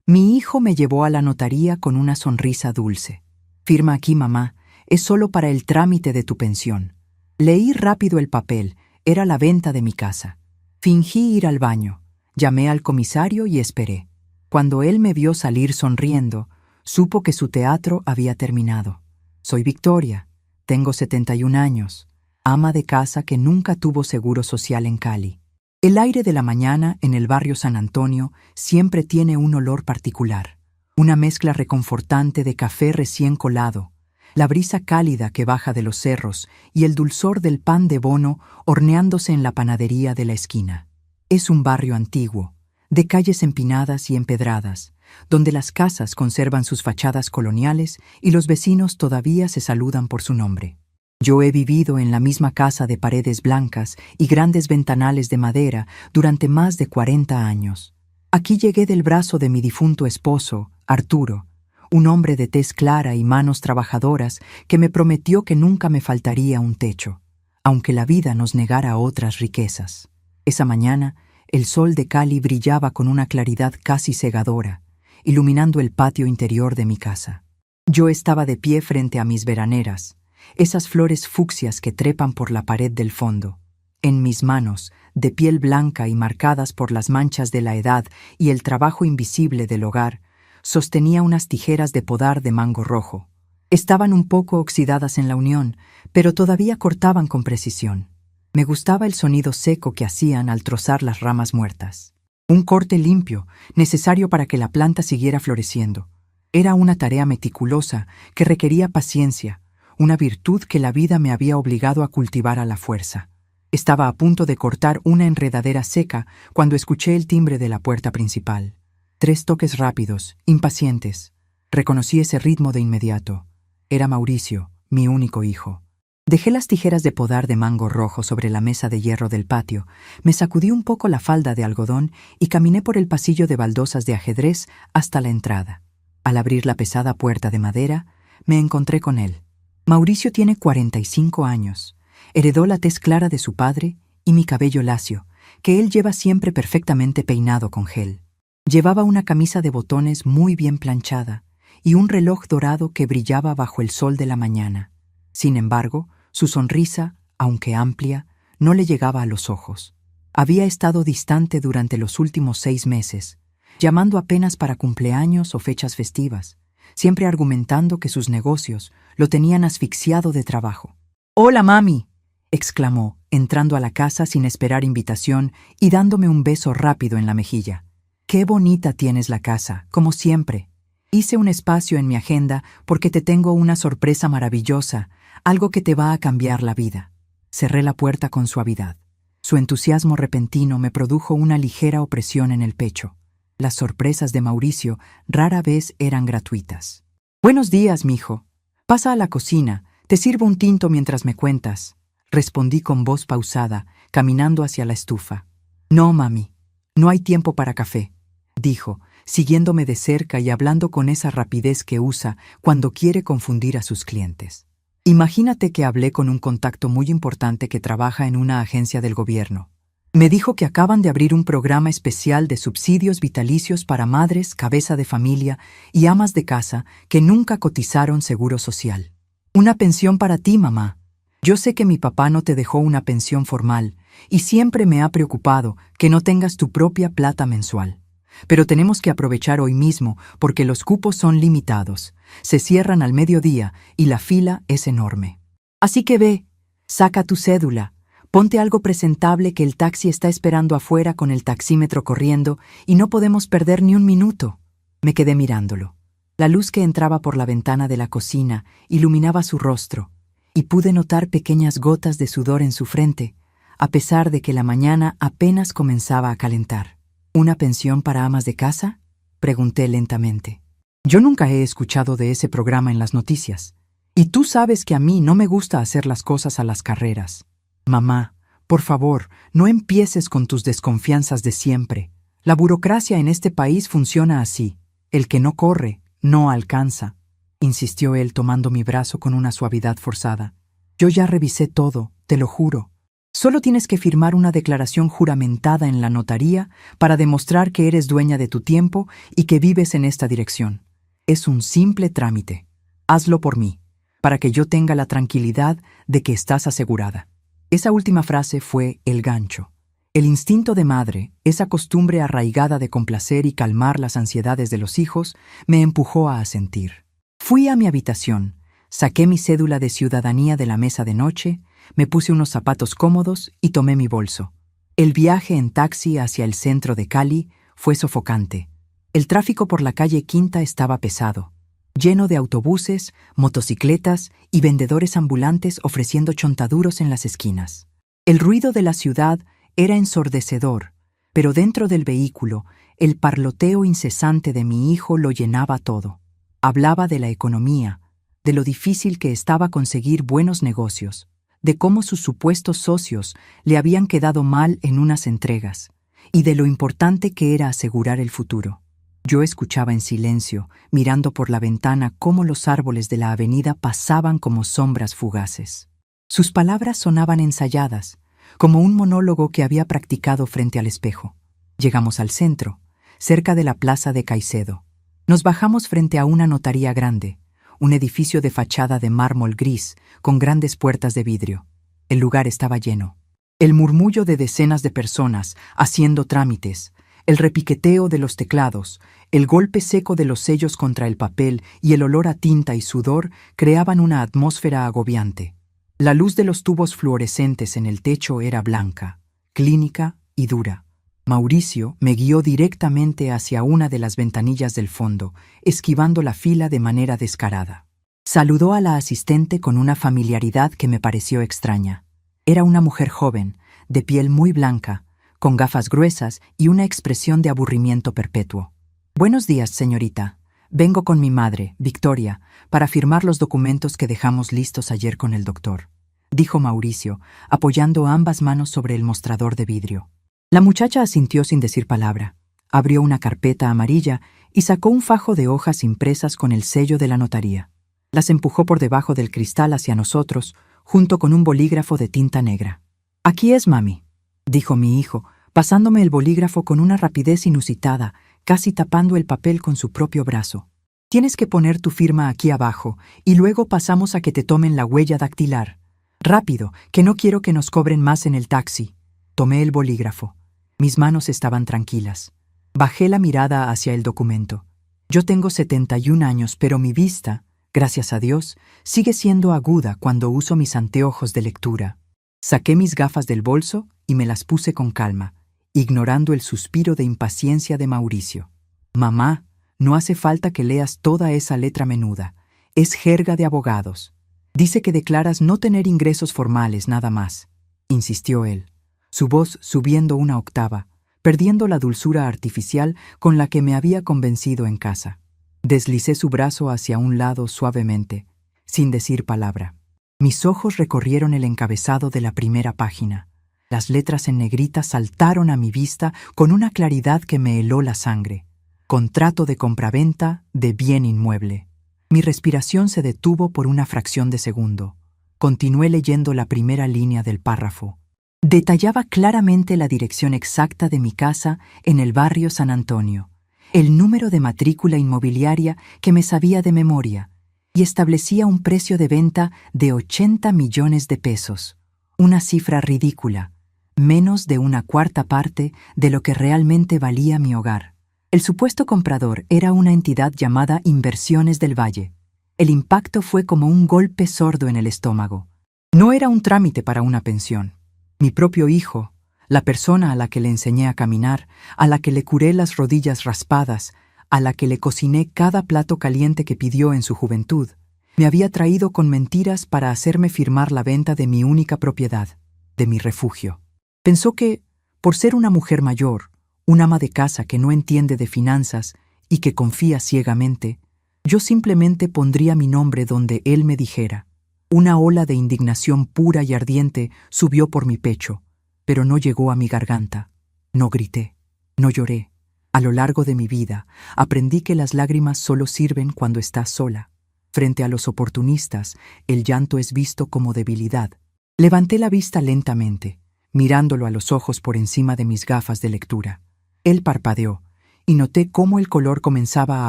Mi hijo me llevó a la notaría con una sonrisa dulce. Firma aquí, mamá, es solo para el trámite de tu pensión. Leí rápido el papel, era la venta de mi casa. Fingí ir al baño, llamé al comisario y esperé. Cuando él me vio salir sonriendo, supo que su teatro había terminado. Soy Victoria, tengo 71 años, ama de casa que nunca tuvo seguro social en Cali. El aire de la mañana en el barrio San Antonio siempre tiene un olor particular, una mezcla reconfortante de café recién colado, la brisa cálida que baja de los cerros y el dulzor del pan de bono horneándose en la panadería de la esquina. Es un barrio antiguo, de calles empinadas y empedradas, donde las casas conservan sus fachadas coloniales y los vecinos todavía se saludan por su nombre. Yo he vivido en la misma casa de paredes blancas y grandes ventanales de madera durante más de 40 años. Aquí llegué del brazo de mi difunto esposo, Arturo, un hombre de tez clara y manos trabajadoras que me prometió que nunca me faltaría un techo, aunque la vida nos negara otras riquezas. Esa mañana, el sol de Cali brillaba con una claridad casi cegadora, iluminando el patio interior de mi casa. Yo estaba de pie frente a mis veraneras, esas flores fucsias que trepan por la pared del fondo. En mis manos, de piel blanca y marcadas por las manchas de la edad y el trabajo invisible del hogar, sostenía unas tijeras de podar de mango rojo. Estaban un poco oxidadas en la unión, pero todavía cortaban con precisión. Me gustaba el sonido seco que hacían al trozar las ramas muertas. Un corte limpio, necesario para que la planta siguiera floreciendo. Era una tarea meticulosa que requería paciencia, una virtud que la vida me había obligado a cultivar a la fuerza. Estaba a punto de cortar una enredadera seca cuando escuché el timbre de la puerta principal. 3 toques rápidos, impacientes. Reconocí ese ritmo de inmediato. Era Mauricio, mi único hijo. Dejé las tijeras de podar de mango rojo sobre la mesa de hierro del patio, me sacudí un poco la falda de algodón y caminé por el pasillo de baldosas de ajedrez hasta la entrada. Al abrir la pesada puerta de madera, me encontré con él. Mauricio tiene 45 años. Heredó la tez clara de su padre y mi cabello lacio, que él lleva siempre perfectamente peinado con gel. Llevaba una camisa de botones muy bien planchada y un reloj dorado que brillaba bajo el sol de la mañana. Sin embargo, su sonrisa, aunque amplia, no le llegaba a los ojos. Había estado distante durante los últimos 6 meses, llamando apenas para cumpleaños o fechas festivas, siempre argumentando que sus negocios lo tenían asfixiado de trabajo. «¡Hola, mami!», exclamó, entrando a la casa sin esperar invitación y dándome un beso rápido en la mejilla. «Qué bonita tienes la casa, como siempre. Hice un espacio en mi agenda porque te tengo una sorpresa maravillosa, algo que te va a cambiar la vida». Cerré la puerta con suavidad. Su entusiasmo repentino me produjo una ligera opresión en el pecho. Las sorpresas de Mauricio rara vez eran gratuitas. «Buenos días, mijo. Pasa a la cocina, te sirvo un tinto mientras me cuentas», respondí con voz pausada, caminando hacia la estufa. «No, mami, no hay tiempo para café», dijo, siguiéndome de cerca y hablando con esa rapidez que usa cuando quiere confundir a sus clientes. Imagínate que hablé con un contacto muy importante que trabaja en una agencia del gobierno. Me dijo que acaban de abrir un programa especial de subsidios vitalicios para madres, cabeza de familia y amas de casa que nunca cotizaron seguro social. «Una pensión para ti, mamá. Yo sé que mi papá no te dejó una pensión formal y siempre me ha preocupado que no tengas tu propia plata mensual. Pero tenemos que aprovechar hoy mismo porque los cupos son limitados, se cierran al mediodía y la fila es enorme. Así que ve, saca tu cédula, ponte algo presentable que el taxi está esperando afuera con el taxímetro corriendo y no podemos perder ni un minuto». Me quedé mirándolo. La luz que entraba por la ventana de la cocina iluminaba su rostro y pude notar pequeñas gotas de sudor en su frente, a pesar de que la mañana apenas comenzaba a calentar. «¿Una pensión para amas de casa?», pregunté lentamente. «Yo nunca he escuchado de ese programa en las noticias. Y tú sabes que a mí no me gusta hacer las cosas a las carreras. Mamá, por favor, no empieces con tus desconfianzas de siempre. La burocracia en este país funciona así. El que no corre, no alcanza», insistió él tomando mi brazo con una suavidad forzada. «Yo ya revisé todo, te lo juro. Solo tienes que firmar una declaración juramentada en la notaría para demostrar que eres dueña de tu tiempo y que vives en esta dirección. Es un simple trámite. Hazlo por mí, para que yo tenga la tranquilidad de que estás asegurada. Esa última frase fue el gancho. El instinto de madre, esa costumbre arraigada de complacer y calmar las ansiedades de los hijos, me empujó a asentir. Fui a mi habitación, saqué mi cédula de ciudadanía de la mesa de noche, me puse unos zapatos cómodos y tomé mi bolso. El viaje en taxi hacia el centro de Cali fue sofocante. El tráfico por la calle Quinta estaba pesado, lleno de autobuses, motocicletas y vendedores ambulantes ofreciendo chontaduros en las esquinas. El ruido de la ciudad era ensordecedor, pero dentro del vehículo, el parloteo incesante de mi hijo lo llenaba todo. Hablaba de la economía, de lo difícil que estaba conseguir buenos negocios, de cómo sus supuestos socios le habían quedado mal en unas entregas, y de lo importante que era asegurar el futuro. Yo escuchaba en silencio, mirando por la ventana cómo los árboles de la avenida pasaban como sombras fugaces. Sus palabras sonaban ensayadas, como un monólogo que había practicado frente al espejo. Llegamos al centro, cerca de la plaza de Caicedo. Nos bajamos frente a una notaría grande, un edificio de fachada de mármol gris, con grandes puertas de vidrio. El lugar estaba lleno. El murmullo de decenas de personas haciendo trámites, el repiqueteo de los teclados, el golpe seco de los sellos contra el papel y el olor a tinta y sudor creaban una atmósfera agobiante. La luz de los tubos fluorescentes en el techo era blanca, clínica y dura. Mauricio me guió directamente hacia una de las ventanillas del fondo, esquivando la fila de manera descarada. Saludó a la asistente con una familiaridad que me pareció extraña. Era una mujer joven, de piel muy blanca, con gafas gruesas y una expresión de aburrimiento perpetuo. «Buenos días, señorita. Vengo con mi madre, Victoria, para firmar los documentos que dejamos listos ayer con el doctor», dijo Mauricio, apoyando ambas manos sobre el mostrador de vidrio. La muchacha asintió sin decir palabra, abrió una carpeta amarilla y sacó un fajo de hojas impresas con el sello de la notaría. Las empujó por debajo del cristal hacia nosotros, junto con un bolígrafo de tinta negra. «Aquí es, mami», dijo mi hijo, pasándome el bolígrafo con una rapidez inusitada, casi tapando el papel con su propio brazo. «Tienes que poner tu firma aquí abajo y luego pasamos a que te tomen la huella dactilar. Rápido, que no quiero que nos cobren más en el taxi». Tomé el bolígrafo. Mis manos estaban tranquilas. Bajé la mirada hacia el documento. Yo tengo 71 años, pero mi vista, gracias a Dios, sigue siendo aguda cuando uso mis anteojos de lectura. Saqué mis gafas del bolso y me las puse con calma, ignorando el suspiro de impaciencia de Mauricio. «Mamá, no hace falta que leas toda esa letra menuda. Es jerga de abogados. Dice que declaras no tener ingresos formales nada más», insistió él, su voz subiendo una octava, perdiendo la dulzura artificial con la que me había convencido en casa. Deslicé su brazo hacia un lado suavemente, sin decir palabra. Mis ojos recorrieron el encabezado de la primera página. Las letras en negrita saltaron a mi vista con una claridad que me heló la sangre. Contrato de compraventa de bien inmueble. Mi respiración se detuvo por una fracción de segundo. Continué leyendo la primera línea del párrafo. Detallaba claramente la dirección exacta de mi casa en el barrio San Antonio, el número de matrícula inmobiliaria que me sabía de memoria, y establecía un precio de venta de 80 millones de pesos, una cifra ridícula, menos de una cuarta parte de lo que realmente valía mi hogar. El supuesto comprador era una entidad llamada Inversiones del Valle. El impacto fue como un golpe sordo en el estómago. No era un trámite para una pensión. Mi propio hijo, la persona a la que le enseñé a caminar, a la que le curé las rodillas raspadas, a la que le cociné cada plato caliente que pidió en su juventud, me había traído con mentiras para hacerme firmar la venta de mi única propiedad, de mi refugio. Pensó que, por ser una mujer mayor, un ama de casa que no entiende de finanzas y que confía ciegamente, yo simplemente pondría mi nombre donde él me dijera. Una ola de indignación pura y ardiente subió por mi pecho, pero no llegó a mi garganta. No grité, no lloré. A lo largo de mi vida, aprendí que las lágrimas solo sirven cuando estás sola. Frente a los oportunistas, el llanto es visto como debilidad. Levanté la vista lentamente, mirándolo a los ojos por encima de mis gafas de lectura. Él parpadeó, y noté cómo el color comenzaba a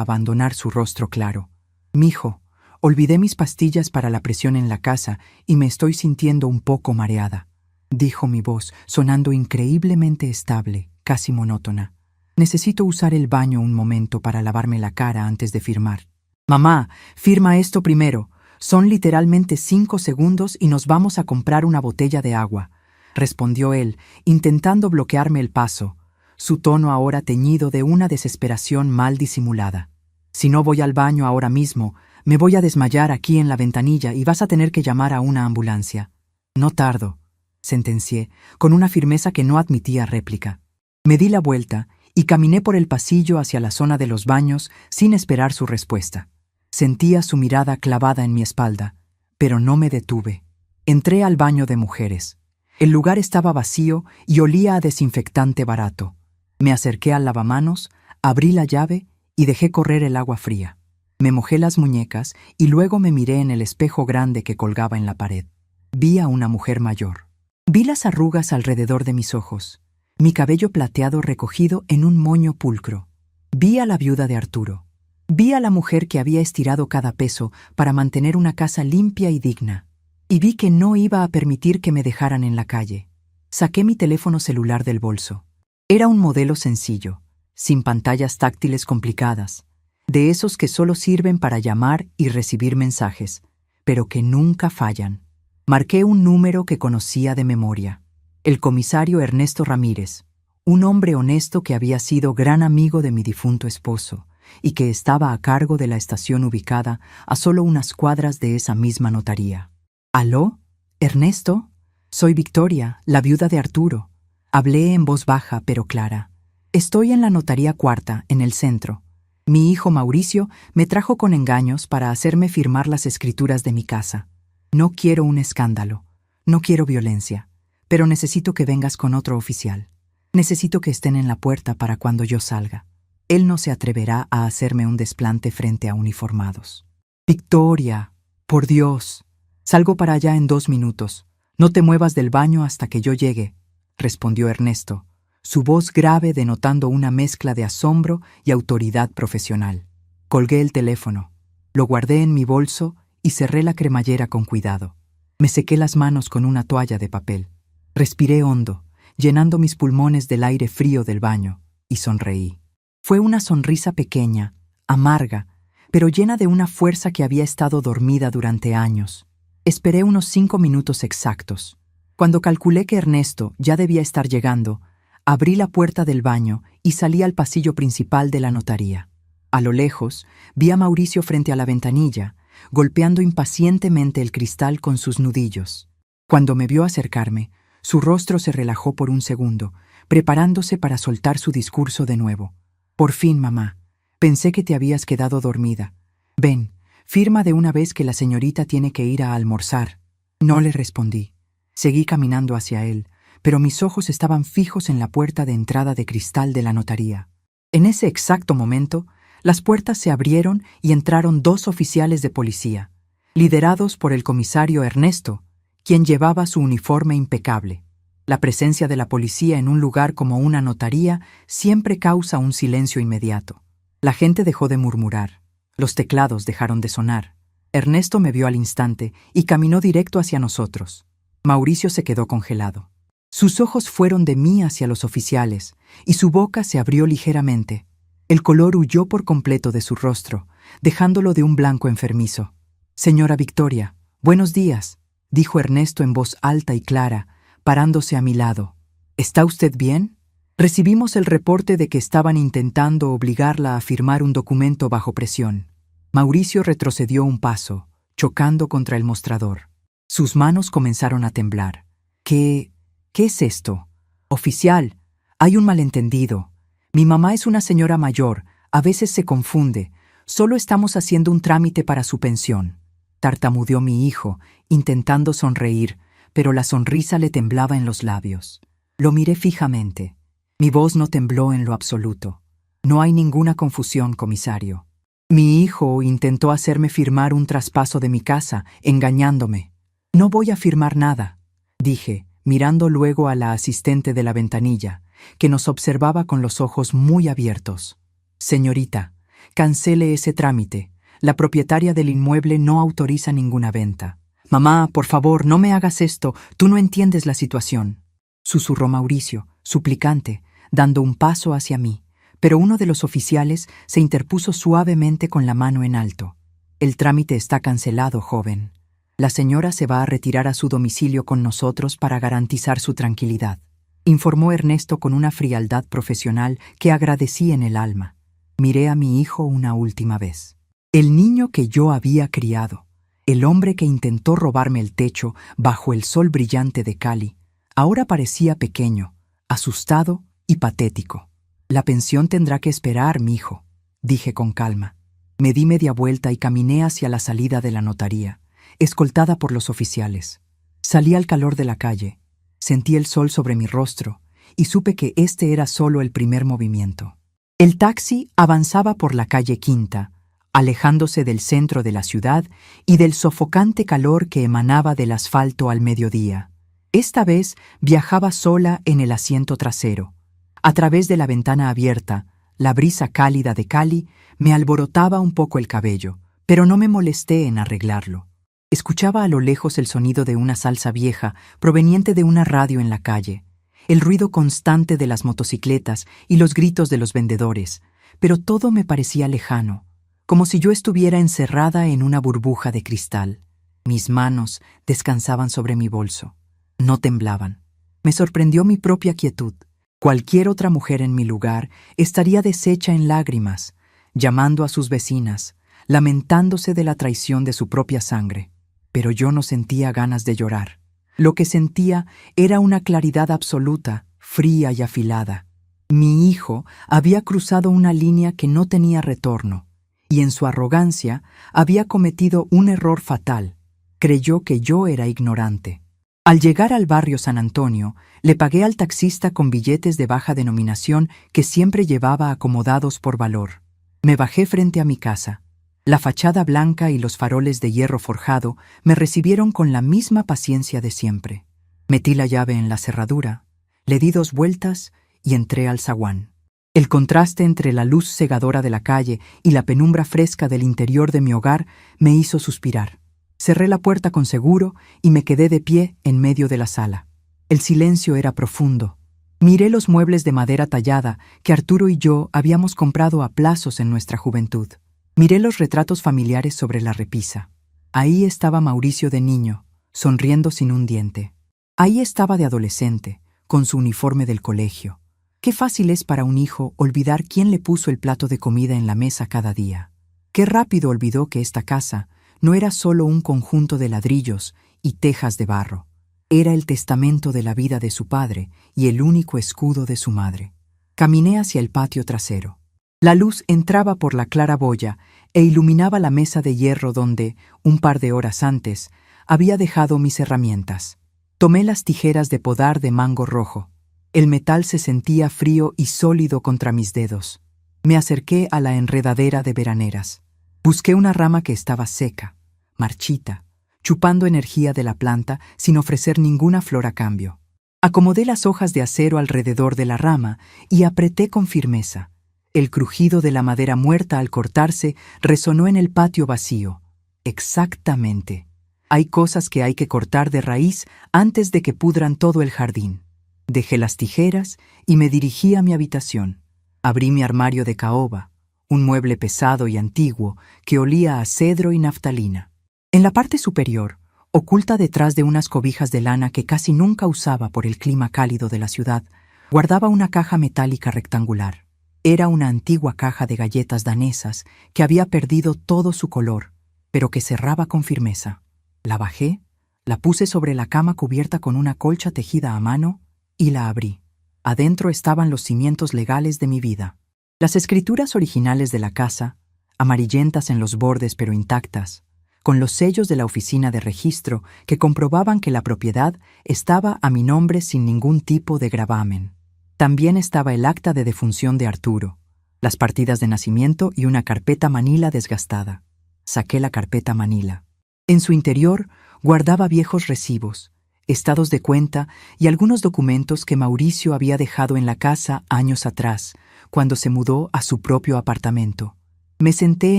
abandonar su rostro claro. «Mijo, olvidé mis pastillas para la presión en la casa y me estoy sintiendo un poco mareada», dijo mi voz, sonando increíblemente estable, casi monótona. «Necesito usar el baño un momento para lavarme la cara antes de firmar». «Mamá, firma esto primero. Son literalmente 5 segundos y nos vamos a comprar una botella de agua», respondió él, intentando bloquearme el paso, su tono ahora teñido de una desesperación mal disimulada. «Si no voy al baño ahora mismo, me voy a desmayar aquí en la ventanilla y vas a tener que llamar a una ambulancia». «No tardo», sentencié, con una firmeza que no admitía réplica. Me di la vuelta y caminé por el pasillo hacia la zona de los baños sin esperar su respuesta. Sentía su mirada clavada en mi espalda, pero no me detuve. Entré al baño de mujeres. El lugar estaba vacío y olía a desinfectante barato. Me acerqué al lavamanos, abrí la llave y dejé correr el agua fría. Me mojé las muñecas y luego me miré en el espejo grande que colgaba en la pared. Vi a una mujer mayor. Vi las arrugas alrededor de mis ojos, mi cabello plateado recogido en un moño pulcro. Vi a la viuda de Arturo. Vi a la mujer que había estirado cada peso para mantener una casa limpia y digna. Y vi que no iba a permitir que me dejaran en la calle. Saqué mi teléfono celular del bolso. Era un modelo sencillo, sin pantallas táctiles complicadas, de esos que solo sirven para llamar y recibir mensajes, pero que nunca fallan. Marqué un número que conocía de memoria. El comisario Ernesto Ramírez, un hombre honesto que había sido gran amigo de mi difunto esposo y que estaba a cargo de la estación ubicada a solo unas cuadras de esa misma notaría. «¿Aló? ¿Ernesto? Soy Victoria, la viuda de Arturo». Hablé en voz baja pero clara. «Estoy en la notaría cuarta, en el centro. Mi hijo Mauricio me trajo con engaños para hacerme firmar las escrituras de mi casa. No quiero un escándalo, no quiero violencia, pero necesito que vengas con otro oficial. Necesito que estén en la puerta para cuando yo salga. Él no se atreverá a hacerme un desplante frente a uniformados». «Victoria, por Dios, salgo para allá en 2 minutos. No te muevas del baño hasta que yo llegue», respondió Ernesto, su voz grave denotando una mezcla de asombro y autoridad profesional. Colgué el teléfono, lo guardé en mi bolso y cerré la cremallera con cuidado. Me sequé las manos con una toalla de papel. Respiré hondo, llenando mis pulmones del aire frío del baño, y sonreí. Fue una sonrisa pequeña, amarga, pero llena de una fuerza que había estado dormida durante años. Esperé unos 5 minutos exactos. Cuando calculé que Ernesto ya debía estar llegando, abrí la puerta del baño y salí al pasillo principal de la notaría. A lo lejos, vi a Mauricio frente a la ventanilla, golpeando impacientemente el cristal con sus nudillos. Cuando me vio acercarme, su rostro se relajó por un segundo, preparándose para soltar su discurso de nuevo. «Por fin, mamá. Pensé que te habías quedado dormida. Ven, firma de una vez que la señorita tiene que ir a almorzar». No le respondí. Seguí caminando hacia él, pero mis ojos estaban fijos en la puerta de entrada de cristal de la notaría. En ese exacto momento, las puertas se abrieron y entraron 2 oficiales de policía, liderados por el comisario Ernesto, quien llevaba su uniforme impecable. La presencia de la policía en un lugar como una notaría siempre causa un silencio inmediato. La gente dejó de murmurar. Los teclados dejaron de sonar. Ernesto me vio al instante y caminó directo hacia nosotros. Mauricio se quedó congelado. Sus ojos fueron de mí hacia los oficiales y su boca se abrió ligeramente. El color huyó por completo de su rostro, dejándolo de un blanco enfermizo. «Señora Victoria, buenos días», dijo Ernesto en voz alta y clara, parándose a mi lado. «¿Está usted bien? Recibimos el reporte de que estaban intentando obligarla a firmar un documento bajo presión». Mauricio retrocedió un paso, chocando contra el mostrador. Sus manos comenzaron a temblar. ¿Qué es esto? Oficial, hay un malentendido. Mi mamá es una señora mayor, a veces se confunde. Solo estamos haciendo un trámite para su pensión. Tartamudeó mi hijo, intentando sonreír, pero la sonrisa le temblaba en los labios. Lo miré fijamente. Mi voz no tembló en lo absoluto. «No hay ninguna confusión, comisario. Mi hijo intentó hacerme firmar un traspaso de mi casa, engañándome. No voy a firmar nada», dije, mirando luego a la asistente de la ventanilla, que nos observaba con los ojos muy abiertos. «Señorita, cancele ese trámite. La propietaria del inmueble no autoriza ninguna venta». «Mamá, por favor, no me hagas esto. Tú no entiendes la situación», susurró Mauricio, suplicante, dando un paso hacia mí, pero uno de los oficiales se interpuso suavemente con la mano en alto. «El trámite está cancelado, joven. La señora se va a retirar a su domicilio con nosotros para garantizar su tranquilidad», informó Ernesto con una frialdad profesional que agradecí en el alma. Miré a mi hijo una última vez. El niño que yo había criado, el hombre que intentó robarme el techo bajo el sol brillante de Cali, ahora parecía pequeño, asustado y patético. «La pensión tendrá que esperar, mijo», dije con calma. Me di media vuelta y caminé hacia la salida de la notaría, escoltada por los oficiales. Salí al calor de la calle, sentí el sol sobre mi rostro y supe que este era solo el primer movimiento. El taxi avanzaba por la calle Quinta, alejándose del centro de la ciudad y del sofocante calor que emanaba del asfalto al mediodía. Esta vez viajaba sola en el asiento trasero. A través de la ventana abierta, la brisa cálida de Cali me alborotaba un poco el cabello, pero no me molesté en arreglarlo. Escuchaba a lo lejos el sonido de una salsa vieja proveniente de una radio en la calle, el ruido constante de las motocicletas y los gritos de los vendedores, pero todo me parecía lejano, como si yo estuviera encerrada en una burbuja de cristal. Mis manos descansaban sobre mi bolso. No temblaban. Me sorprendió mi propia quietud. Cualquier otra mujer en mi lugar estaría deshecha en lágrimas, llamando a sus vecinas, lamentándose de la traición de su propia sangre. Pero yo no sentía ganas de llorar. Lo que sentía era una claridad absoluta, fría y afilada. Mi hijo había cruzado una línea que no tenía retorno, y en su arrogancia había cometido un error fatal. Creyó que yo era ignorante. Al llegar al barrio San Antonio, le pagué al taxista con billetes de baja denominación que siempre llevaba acomodados por valor. Me bajé frente a mi casa. La fachada blanca y los faroles de hierro forjado me recibieron con la misma paciencia de siempre. Metí la llave en la cerradura, le di 2 vueltas y entré al zaguán. El contraste entre la luz cegadora de la calle y la penumbra fresca del interior de mi hogar me hizo suspirar. Cerré la puerta con seguro y me quedé de pie en medio de la sala. El silencio era profundo. Miré los muebles de madera tallada que Arturo y yo habíamos comprado a plazos en nuestra juventud. Miré los retratos familiares sobre la repisa. Ahí estaba Mauricio de niño, sonriendo sin un diente. Ahí estaba de adolescente, con su uniforme del colegio. Qué fácil es para un hijo olvidar quién le puso el plato de comida en la mesa cada día. Qué rápido olvidó que esta casa no era solo un conjunto de ladrillos y tejas de barro. Era el testamento de la vida de su padre y el único escudo de su madre. Caminé hacia el patio trasero. La luz entraba por la claraboya e iluminaba la mesa de hierro donde, un par de horas antes, había dejado mis herramientas. Tomé las tijeras de podar de mango rojo. El metal se sentía frío y sólido contra mis dedos. Me acerqué a la enredadera de veraneras. Busqué una rama que estaba seca, marchita, chupando energía de la planta sin ofrecer ninguna flor a cambio. Acomodé las hojas de acero alrededor de la rama y apreté con firmeza. El crujido de la madera muerta al cortarse resonó en el patio vacío. Exactamente. Hay cosas que hay que cortar de raíz antes de que pudran todo el jardín. Dejé las tijeras y me dirigí a mi habitación. Abrí mi armario de caoba, un mueble pesado y antiguo que olía a cedro y naftalina. En la parte superior, oculta detrás de unas cobijas de lana que casi nunca usaba por el clima cálido de la ciudad, guardaba una caja metálica rectangular. Era una antigua caja de galletas danesas que había perdido todo su color, pero que cerraba con firmeza. La bajé, la puse sobre la cama cubierta con una colcha tejida a mano y la abrí. Adentro estaban los cimientos legales de mi vida. Las escrituras originales de la casa, amarillentas en los bordes pero intactas, con los sellos de la oficina de registro que comprobaban que la propiedad estaba a mi nombre sin ningún tipo de gravamen. También estaba el acta de defunción de Arturo, las partidas de nacimiento y una carpeta manila desgastada. Saqué la carpeta manila. En su interior guardaba viejos recibos, estados de cuenta y algunos documentos que Mauricio había dejado en la casa años atrás, cuando se mudó a su propio apartamento. Me senté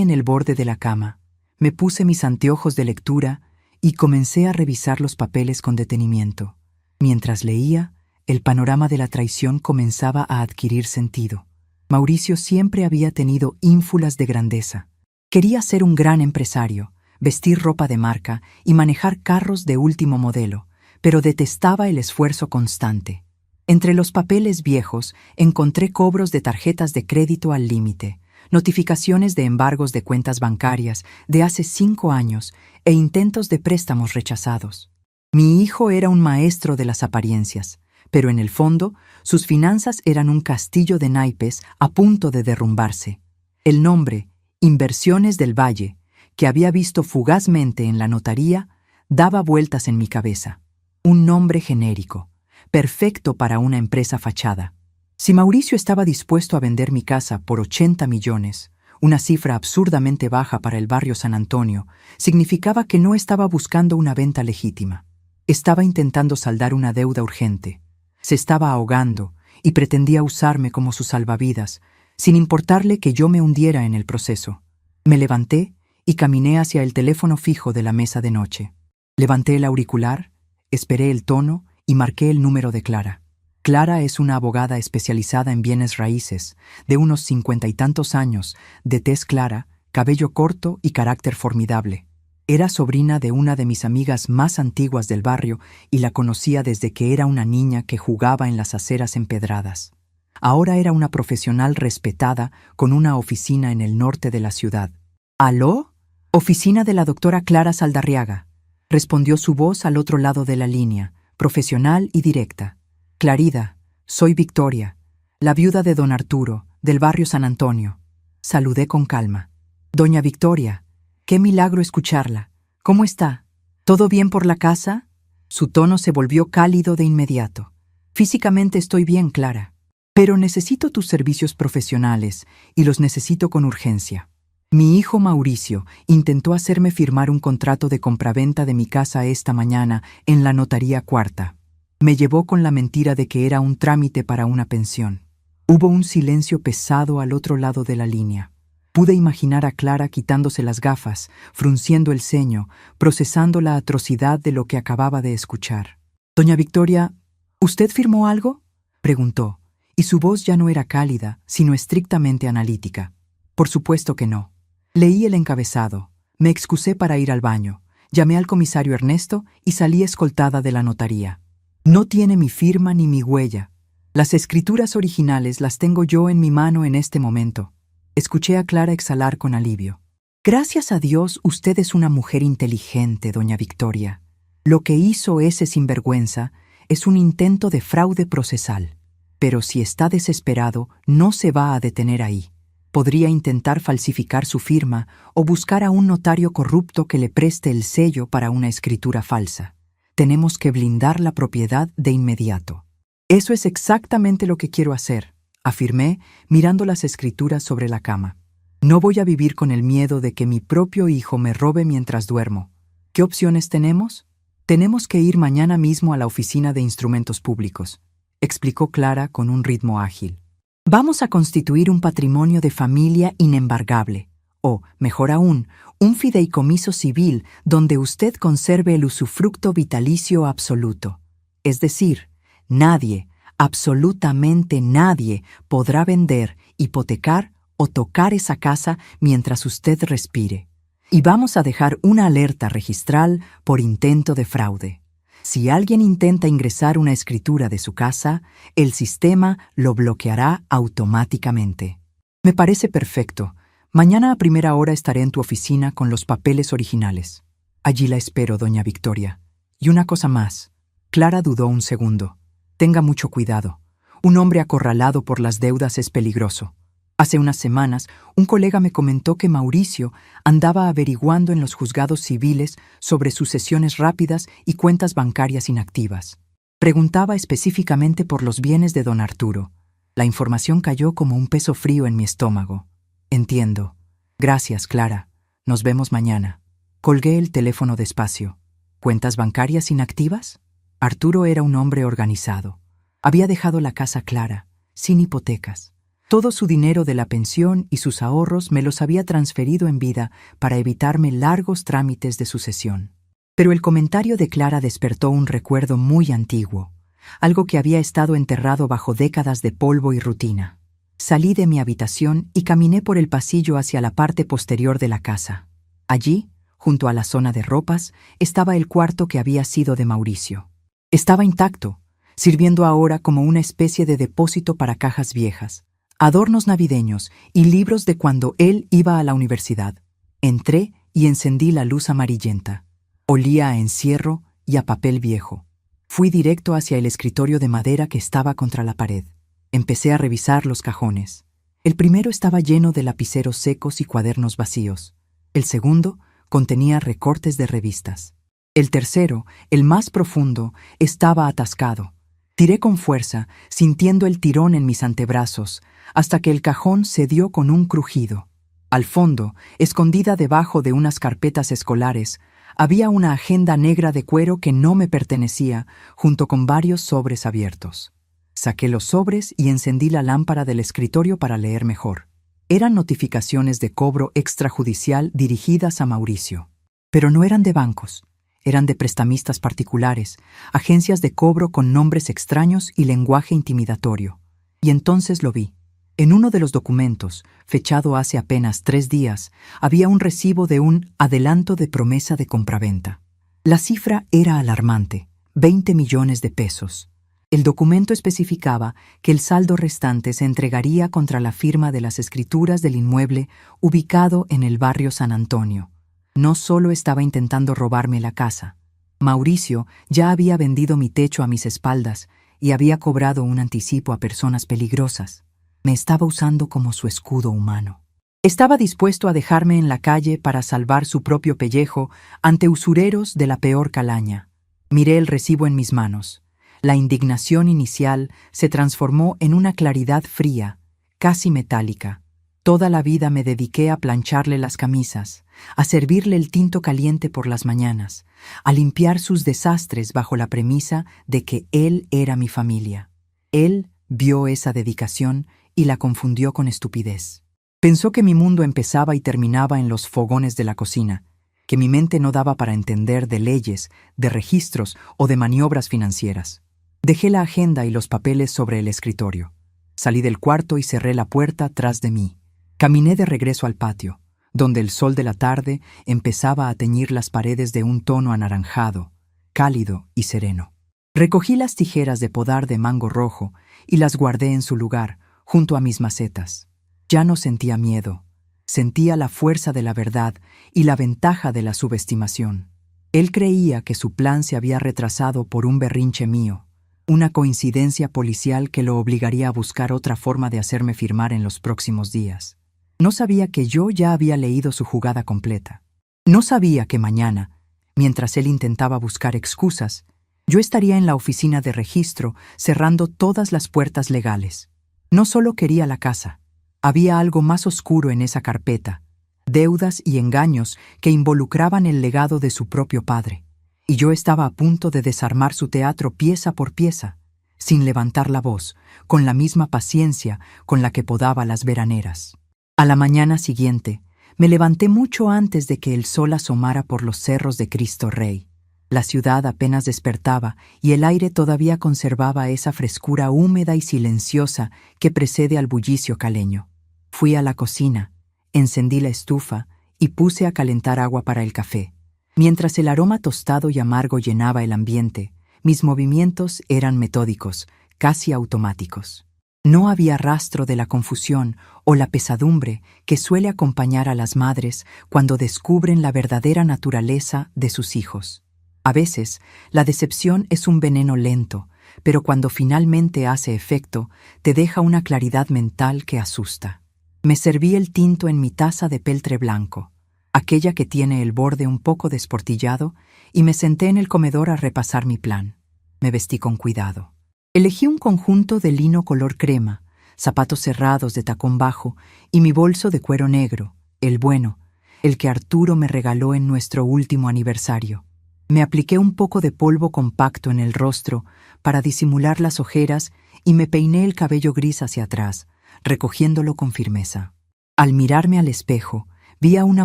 en el borde de la cama, me puse mis anteojos de lectura y comencé a revisar los papeles con detenimiento. Mientras leía, el panorama de la traición comenzaba a adquirir sentido. Mauricio siempre había tenido ínfulas de grandeza. Quería ser un gran empresario, vestir ropa de marca y manejar carros de último modelo, pero detestaba el esfuerzo constante. Entre los papeles viejos encontré cobros de tarjetas de crédito al límite, notificaciones de embargos de cuentas bancarias de hace 5 años e intentos de préstamos rechazados. Mi hijo era un maestro de las apariencias, pero en el fondo sus finanzas eran un castillo de naipes a punto de derrumbarse. El nombre, Inversiones del Valle, que había visto fugazmente en la notaría, daba vueltas en mi cabeza. Un nombre genérico, perfecto para una empresa fachada. Si Mauricio estaba dispuesto a vender mi casa por 80 millones, una cifra absurdamente baja para el barrio San Antonio, significaba que no estaba buscando una venta legítima. Estaba intentando saldar una deuda urgente. Se estaba ahogando y pretendía usarme como su salvavidas, sin importarle que yo me hundiera en el proceso. Me levanté y caminé hacia el teléfono fijo de la mesa de noche. Levanté el auricular, esperé el tono y marqué el número de Clara. Clara es una abogada especializada en bienes raíces, de unos 50 y tantos años, de tez clara, cabello corto y carácter formidable. Era sobrina de una de mis amigas más antiguas del barrio y la conocía desde que era una niña que jugaba en las aceras empedradas. Ahora era una profesional respetada con una oficina en el norte de la ciudad. ¿Aló? Oficina de la doctora Clara Saldarriaga. Respondió su voz al otro lado de la línea, profesional y directa. Clarida, soy Victoria, la viuda de don Arturo, del barrio San Antonio. Saludé con calma. Doña Victoria, qué milagro escucharla. ¿Cómo está? ¿Todo bien por la casa? Su tono se volvió cálido de inmediato. Físicamente estoy bien, Clara, pero necesito tus servicios profesionales y los necesito con urgencia. Mi hijo Mauricio intentó hacerme firmar un contrato de compraventa de mi casa esta mañana en la notaría cuarta. Me llevó con la mentira de que era un trámite para una pensión. Hubo un silencio pesado al otro lado de la línea. Pude imaginar a Clara quitándose las gafas, frunciendo el ceño, procesando la atrocidad de lo que acababa de escuchar. «Doña Victoria, ¿usted firmó algo?», preguntó, y su voz ya no era cálida, sino estrictamente analítica. «Por supuesto que no». Leí el encabezado, me excusé para ir al baño, llamé al comisario Ernesto y salí escoltada de la notaría. No tiene mi firma ni mi huella. Las escrituras originales las tengo yo en mi mano en este momento. Escuché a Clara exhalar con alivio. Gracias a Dios usted es una mujer inteligente, doña Victoria. Lo que hizo ese sinvergüenza es un intento de fraude procesal. Pero si está desesperado, no se va a detener ahí. Podría intentar falsificar su firma o buscar a un notario corrupto que le preste el sello para una escritura falsa. Tenemos que blindar la propiedad de inmediato. Eso es exactamente lo que quiero hacer, afirmé, mirando las escrituras sobre la cama. No voy a vivir con el miedo de que mi propio hijo me robe mientras duermo. ¿Qué opciones tenemos? Tenemos que ir mañana mismo a la oficina de instrumentos públicos, explicó Clara con un ritmo ágil. Vamos a constituir un patrimonio de familia inembargable, o, mejor aún, un fideicomiso civil donde usted conserve el usufructo vitalicio absoluto. Es decir, nadie, absolutamente nadie, podrá vender, hipotecar o tocar esa casa mientras usted respire. Y vamos a dejar una alerta registral por intento de fraude. Si alguien intenta ingresar una escritura de su casa, el sistema lo bloqueará automáticamente. Me parece perfecto. Mañana a primera hora estaré en tu oficina con los papeles originales. Allí la espero, doña Victoria. Y una cosa más. Clara dudó un segundo. Tenga mucho cuidado. Un hombre acorralado por las deudas es peligroso. Hace unas semanas, un colega me comentó que Mauricio andaba averiguando en los juzgados civiles sobre sucesiones rápidas y cuentas bancarias inactivas. Preguntaba específicamente por los bienes de don Arturo. La información cayó como un peso frío en mi estómago. Entiendo. Gracias, Clara. Nos vemos mañana. Colgué el teléfono despacio. ¿Cuentas bancarias inactivas? Arturo era un hombre organizado. Había dejado la casa clara, sin hipotecas. Todo su dinero de la pensión y sus ahorros me los había transferido en vida para evitarme largos trámites de sucesión. Pero el comentario de Clara despertó un recuerdo muy antiguo, algo que había estado enterrado bajo décadas de polvo y rutina. Salí de mi habitación y caminé por el pasillo hacia la parte posterior de la casa. Allí, junto a la zona de ropas, estaba el cuarto que había sido de Mauricio. Estaba intacto, sirviendo ahora como una especie de depósito para cajas viejas, adornos navideños y libros de cuando él iba a la universidad. Entré y encendí la luz amarillenta. Olía a encierro y a papel viejo. Fui directo hacia el escritorio de madera que estaba contra la pared. Empecé a revisar los cajones. El primero estaba lleno de lapiceros secos y cuadernos vacíos. El segundo contenía recortes de revistas. El tercero, el más profundo, estaba atascado. Tiré con fuerza, sintiendo el tirón en mis antebrazos, hasta que el cajón cedió con un crujido. Al fondo, escondida debajo de unas carpetas escolares, había una agenda negra de cuero que no me pertenecía, junto con varios sobres abiertos. Saqué los sobres y encendí la lámpara del escritorio para leer mejor. Eran notificaciones de cobro extrajudicial dirigidas a Mauricio. Pero no eran de bancos, eran de prestamistas particulares, agencias de cobro con nombres extraños y lenguaje intimidatorio. Y entonces lo vi. En uno de los documentos, fechado hace apenas 3 días, había un recibo de un adelanto de promesa de compraventa. La cifra era alarmante, 20 millones de pesos. El documento especificaba que el saldo restante se entregaría contra la firma de las escrituras del inmueble ubicado en el barrio San Antonio. No solo estaba intentando robarme la casa. Mauricio ya había vendido mi techo a mis espaldas y había cobrado un anticipo a personas peligrosas. Me estaba usando como su escudo humano. Estaba dispuesto a dejarme en la calle para salvar su propio pellejo ante usureros de la peor calaña. Miré el recibo en mis manos. La indignación inicial se transformó en una claridad fría, casi metálica. Toda la vida me dediqué a plancharle las camisas, a servirle el tinto caliente por las mañanas, a limpiar sus desastres bajo la premisa de que él era mi familia. Él vio esa dedicación y la confundió con estupidez. Pensó que mi mundo empezaba y terminaba en los fogones de la cocina, que mi mente no daba para entender de leyes, de registros o de maniobras financieras. Dejé la agenda y los papeles sobre el escritorio. Salí del cuarto y cerré la puerta tras de mí. Caminé de regreso al patio, donde el sol de la tarde empezaba a teñir las paredes de un tono anaranjado, cálido y sereno. Recogí las tijeras de podar de mango rojo y las guardé en su lugar, junto a mis macetas. Ya no sentía miedo. Sentía la fuerza de la verdad y la ventaja de la subestimación. Él creía que su plan se había retrasado por un berrinche mío, una coincidencia policial que lo obligaría a buscar otra forma de hacerme firmar en los próximos días. No sabía que yo ya había leído su jugada completa. No sabía que mañana, mientras él intentaba buscar excusas, yo estaría en la oficina de registro cerrando todas las puertas legales. No solo quería la casa. Había algo más oscuro en esa carpeta, deudas y engaños que involucraban el legado de su propio padre. Y yo estaba a punto de desarmar su teatro pieza por pieza, sin levantar la voz, con la misma paciencia con la que podaba las veraneras. A la mañana siguiente, me levanté mucho antes de que el sol asomara por los cerros de Cristo Rey. La ciudad apenas despertaba y el aire todavía conservaba esa frescura húmeda y silenciosa que precede al bullicio caleño. Fui a la cocina, encendí la estufa y puse a calentar agua para el café. Mientras el aroma tostado y amargo llenaba el ambiente, mis movimientos eran metódicos, casi automáticos. No había rastro de la confusión o la pesadumbre que suele acompañar a las madres cuando descubren la verdadera naturaleza de sus hijos. A veces, la decepción es un veneno lento, pero cuando finalmente hace efecto, te deja una claridad mental que asusta. Me serví el tinto en mi taza de peltre blanco, aquella que tiene el borde un poco desportillado, y me senté en el comedor a repasar mi plan. Me vestí con cuidado. Elegí un conjunto de lino color crema, zapatos cerrados de tacón bajo y mi bolso de cuero negro, el bueno, el que Arturo me regaló en nuestro último aniversario. Me apliqué un poco de polvo compacto en el rostro para disimular las ojeras y me peiné el cabello gris hacia atrás, recogiéndolo con firmeza. Al mirarme al espejo, vi a una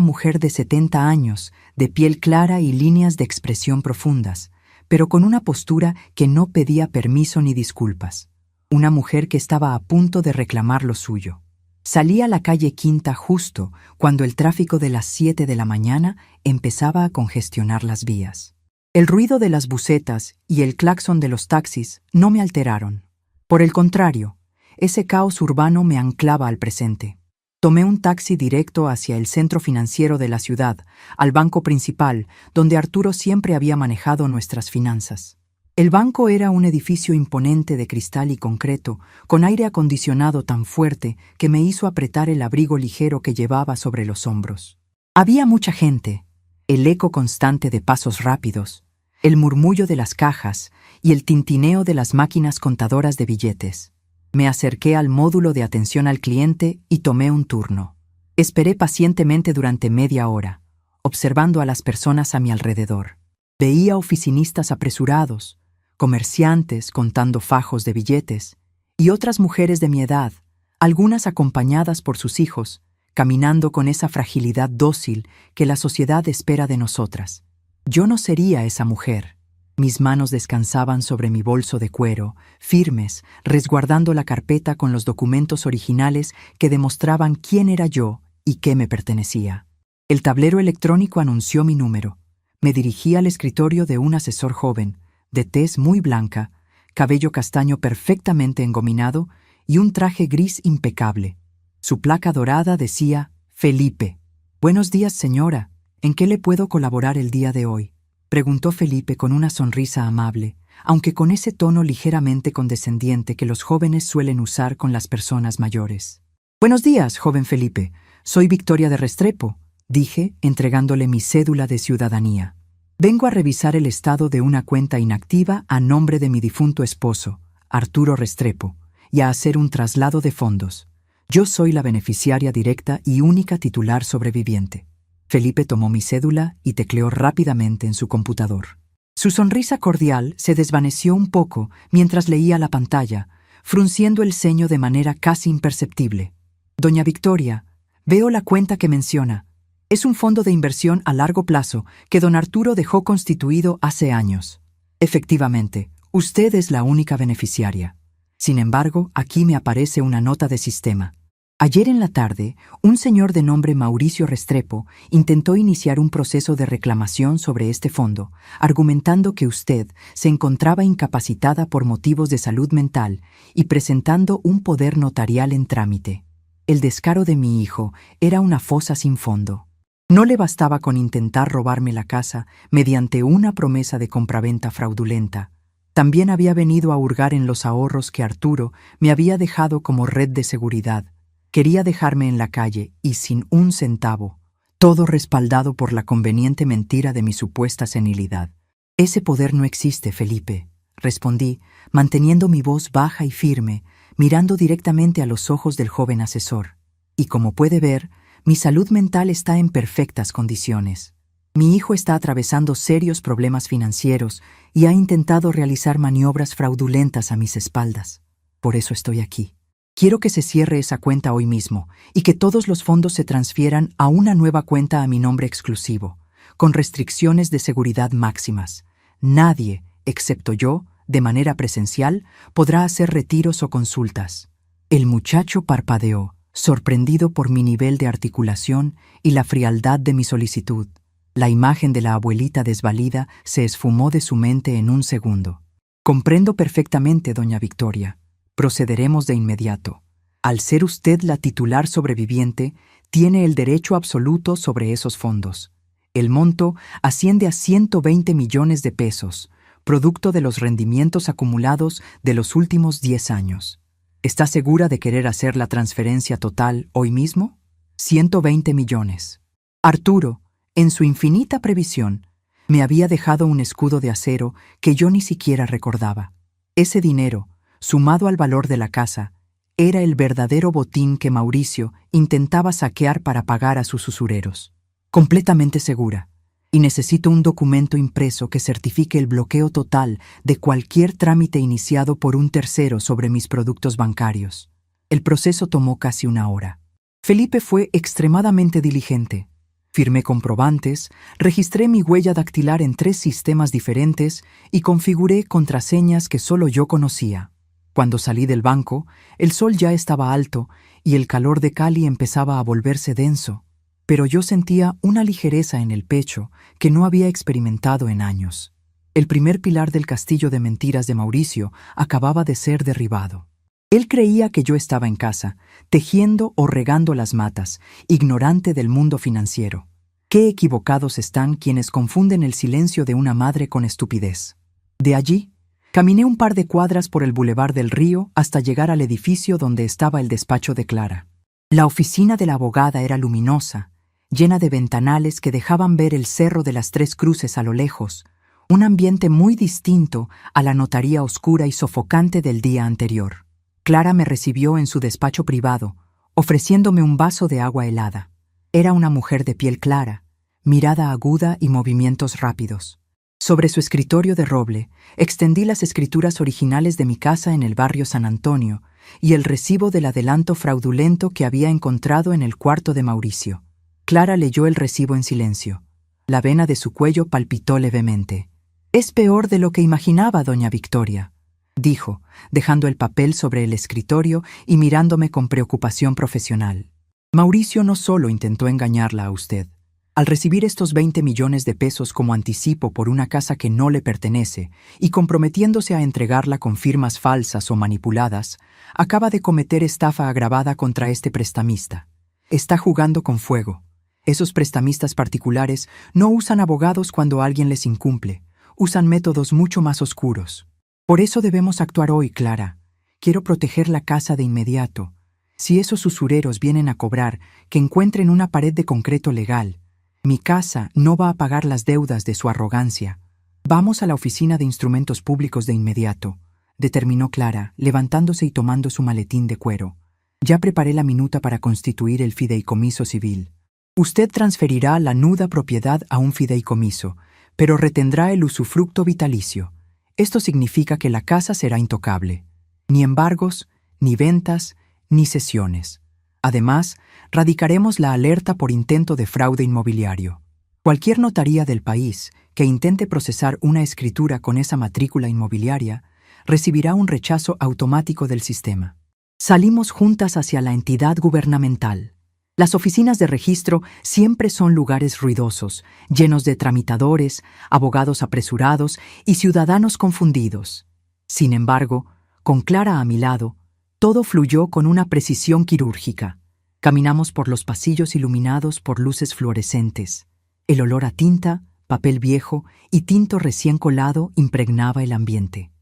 mujer de 70 años, de piel clara y líneas de expresión profundas, pero con una postura que no pedía permiso ni disculpas. Una mujer que estaba a punto de reclamar lo suyo. Salí a la calle Quinta justo cuando el tráfico de las 7 de la mañana empezaba a congestionar las vías. El ruido de las busetas y el claxon de los taxis no me alteraron. Por el contrario, ese caos urbano me anclaba al presente. Tomé un taxi directo hacia el centro financiero de la ciudad, al banco principal, donde Arturo siempre había manejado nuestras finanzas. El banco era un edificio imponente de cristal y concreto, con aire acondicionado tan fuerte que me hizo apretar el abrigo ligero que llevaba sobre los hombros. Había mucha gente, el eco constante de pasos rápidos, el murmullo de las cajas y el tintineo de las máquinas contadoras de billetes. Me acerqué al módulo de atención al cliente y tomé un turno. Esperé pacientemente durante media hora, observando a las personas a mi alrededor. Veía oficinistas apresurados, comerciantes contando fajos de billetes y otras mujeres de mi edad, algunas acompañadas por sus hijos, caminando con esa fragilidad dócil que la sociedad espera de nosotras. Yo no sería esa mujer. Mis manos descansaban sobre mi bolso de cuero, firmes, resguardando la carpeta con los documentos originales que demostraban quién era yo y qué me pertenecía. El tablero electrónico anunció mi número. Me dirigí al escritorio de un asesor joven, de tez muy blanca, cabello castaño perfectamente engominado y un traje gris impecable. Su placa dorada decía Felipe. «Buenos días, señora. ¿En qué le puedo colaborar el día de hoy?», preguntó Felipe con una sonrisa amable, aunque con ese tono ligeramente condescendiente que los jóvenes suelen usar con las personas mayores. «Buenos días, joven Felipe. Soy Victoria de Restrepo», dije, entregándole mi cédula de ciudadanía. «Vengo a revisar el estado de una cuenta inactiva a nombre de mi difunto esposo, Arturo Restrepo, y a hacer un traslado de fondos. Yo soy la beneficiaria directa y única titular sobreviviente». Felipe tomó mi cédula y tecleó rápidamente en su computador. Su sonrisa cordial se desvaneció un poco mientras leía la pantalla, frunciendo el ceño de manera casi imperceptible. «Doña Victoria, veo la cuenta que menciona. Es un fondo de inversión a largo plazo que don Arturo dejó constituido hace años. Efectivamente, usted es la única beneficiaria. Sin embargo, aquí me aparece una nota de sistema. Ayer en la tarde, un señor de nombre Mauricio Restrepo intentó iniciar un proceso de reclamación sobre este fondo, argumentando que usted se encontraba incapacitada por motivos de salud mental y presentando un poder notarial en trámite. El descaro de mi hijo era una fosa sin fondo. No le bastaba con intentar robarme la casa mediante una promesa de compraventa fraudulenta. También había venido a hurgar en los ahorros que Arturo me había dejado como red de seguridad. Quería dejarme en la calle y sin un centavo, todo respaldado por la conveniente mentira de mi supuesta senilidad. «Ese poder no existe, Felipe», respondí, manteniendo mi voz baja y firme, mirando directamente a los ojos del joven asesor. «Y como puede ver, mi salud mental está en perfectas condiciones. Mi hijo está atravesando serios problemas financieros y ha intentado realizar maniobras fraudulentas a mis espaldas. Por eso estoy aquí. Quiero que se cierre esa cuenta hoy mismo y que todos los fondos se transfieran a una nueva cuenta a mi nombre exclusivo, con restricciones de seguridad máximas. Nadie, excepto yo, de manera presencial, podrá hacer retiros o consultas». El muchacho parpadeó, sorprendido por mi nivel de articulación y la frialdad de mi solicitud. La imagen de la abuelita desvalida se esfumó de su mente en un segundo. «Comprendo perfectamente, doña Victoria. Procederemos de inmediato. Al ser usted la titular sobreviviente, tiene el derecho absoluto sobre esos fondos. El monto asciende a 120 millones de pesos, producto de los rendimientos acumulados de los últimos 10 años. ¿Está segura de querer hacer la transferencia total hoy mismo? 120 millones. Arturo, en su infinita previsión, me había dejado un escudo de acero que yo ni siquiera recordaba. Ese dinero, sumado al valor de la casa, era el verdadero botín que Mauricio intentaba saquear para pagar a sus usureros. Completamente segura. y necesito un documento impreso que certifique el bloqueo total de cualquier trámite iniciado por un tercero sobre mis productos bancarios. El proceso tomó casi una hora. Felipe fue extremadamente diligente. Firmé comprobantes, registré mi huella dactilar en 3 sistemas diferentes y configuré contraseñas que solo yo conocía. Cuando salí del banco, el sol ya estaba alto y el calor de Cali empezaba a volverse denso, pero yo sentía una ligereza en el pecho que no había experimentado en años. El primer pilar del castillo de mentiras de Mauricio acababa de ser derribado. Él creía que yo estaba en casa, tejiendo o regando las matas, ignorante del mundo financiero. Qué equivocados están quienes confunden el silencio de una madre con estupidez. De allí, caminé un par de cuadras por el Boulevard del Río hasta llegar al edificio donde estaba el despacho de Clara. La oficina de la abogada era luminosa, llena de ventanales que dejaban ver el Cerro de las Tres Cruces a lo lejos, un ambiente muy distinto a la notaría oscura y sofocante del día anterior. Clara me recibió en su despacho privado, ofreciéndome un vaso de agua helada. Era una mujer de piel clara, mirada aguda y movimientos rápidos. Sobre su escritorio de roble, extendí las escrituras originales de mi casa en el barrio San Antonio y el recibo del adelanto fraudulento que había encontrado en el cuarto de Mauricio. Clara leyó el recibo en silencio. La vena de su cuello palpitó levemente. «Es peor de lo que imaginaba, doña Victoria», dijo, dejando el papel sobre el escritorio y mirándome con preocupación profesional. «Mauricio no solo intentó engañarla a usted. Al recibir estos 20 millones de pesos como anticipo por una casa que no le pertenece y comprometiéndose a entregarla con firmas falsas o manipuladas, acaba de cometer estafa agravada contra este prestamista. Está jugando con fuego. Esos prestamistas particulares no usan abogados cuando alguien les incumple, usan métodos mucho más oscuros. Por eso debemos actuar hoy, Clara. Quiero proteger la casa de inmediato. Si esos usureros vienen a cobrar, que encuentren una pared de concreto legal. Mi casa no va a pagar las deudas de su arrogancia. Vamos a la oficina de instrumentos públicos de inmediato», determinó Clara, levantándose y tomando su maletín de cuero. «Ya preparé la minuta para constituir el fideicomiso civil. Usted transferirá la nuda propiedad a un fideicomiso, pero retendrá el usufructo vitalicio. Esto significa que la casa será intocable. Ni embargos, ni ventas, ni cesiones. Además, radicaremos la alerta por intento de fraude inmobiliario. Cualquier notaría del país que intente procesar una escritura con esa matrícula inmobiliaria recibirá un rechazo automático del sistema. Salimos juntas hacia la entidad gubernamental. Las oficinas de registro siempre son lugares ruidosos, llenos de tramitadores, abogados apresurados y ciudadanos confundidos. Sin embargo, con Clara a mi lado, todo fluyó con una precisión quirúrgica. Caminamos por los pasillos iluminados por luces fluorescentes. El olor a tinta, papel viejo y tinto recién colado impregnaba el ambiente.